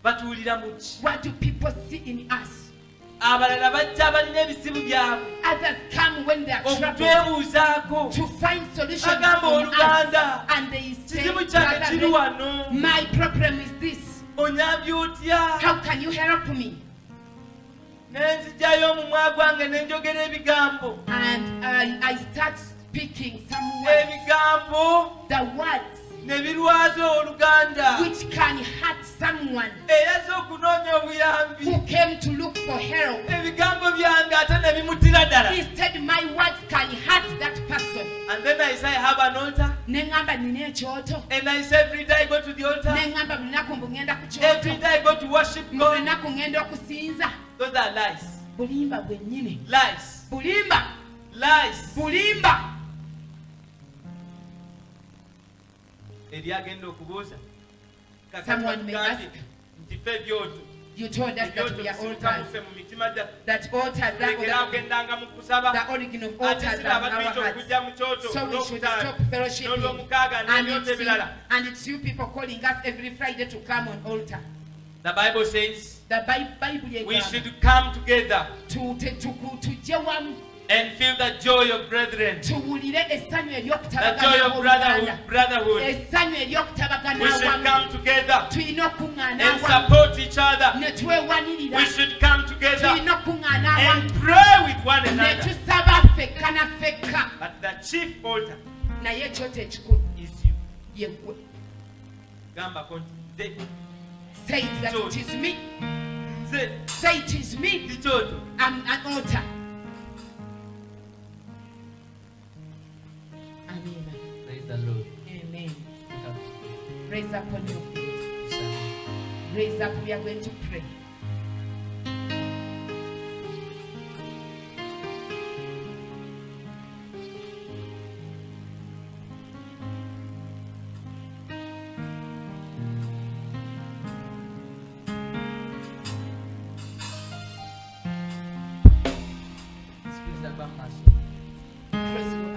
batuwulira muki What do people see in us? abalala bajja balina ebizibu byabwe Others come when they are troubled okutwebuuzaako to find solutions Agamba from us. oluganda And they say, kizibu kyange "Brother, kiri wano my problem is this. onyambye otya How can you help me?" ne nzijjayo omumwa gwange ne njogera ebigambo And I start speaking some words, ebigambo the words ne birwaza oluganda which can hurt someone eyaza okunoonya obuyambi who came to look for help. ebigambo byange ate ne bimutira ddala Instead, my words can hurt that person. and then I say I have an altar Neŋŋamba nina ekyoto. and I say every day I go to the altar Neŋŋamba buli lunaku mbu ŋŋenda ku every kyoto. day I go to worship Buli God. lunaku ŋŋenda okusinza. Those are lies. Bulimba bwennyini. Lies. Bulimba. Lies. Bulimba. Eri agenda okubuuza Someone may ask. nti ffe ebyoto You told us that ebyoto we are bisibuka altars. muffe mu mitima gyaffe That altars, legera ogendanga mu kusaba the origin of ate altars sira are in our abatuyita hearts. okujja mu kyoto So we should olwokutaano stop fellowshipping. n'olwomukaaga And n'ebyoto ebirala it's you people calling us every Friday to come on altar. the Bible says The Bible we egamba should come together tujje wamu and feel the joy of brethren, tuwulire essanyu the ery'okutabagana joy of abooluganda. brotherhood. Essanyu ery'okutabagana We should awamu. come together Tulina okuŋŋaana and awamu support each other. ne twewanirira. We should come together Tulina okuŋŋaana awamu and pray with one ne another. tusaba ffekka na ffekka. But the chief altar Naye ekyoto ekikulu is you. ye ggwe. Gamba konti nze Say it that it is me. nze Say it is me. ndi kyoto. I'm an altar. Amen. Praise the Lord. Amen. Raise up on your feet. Raise up. We are going to pray. ba maaso. Praise God.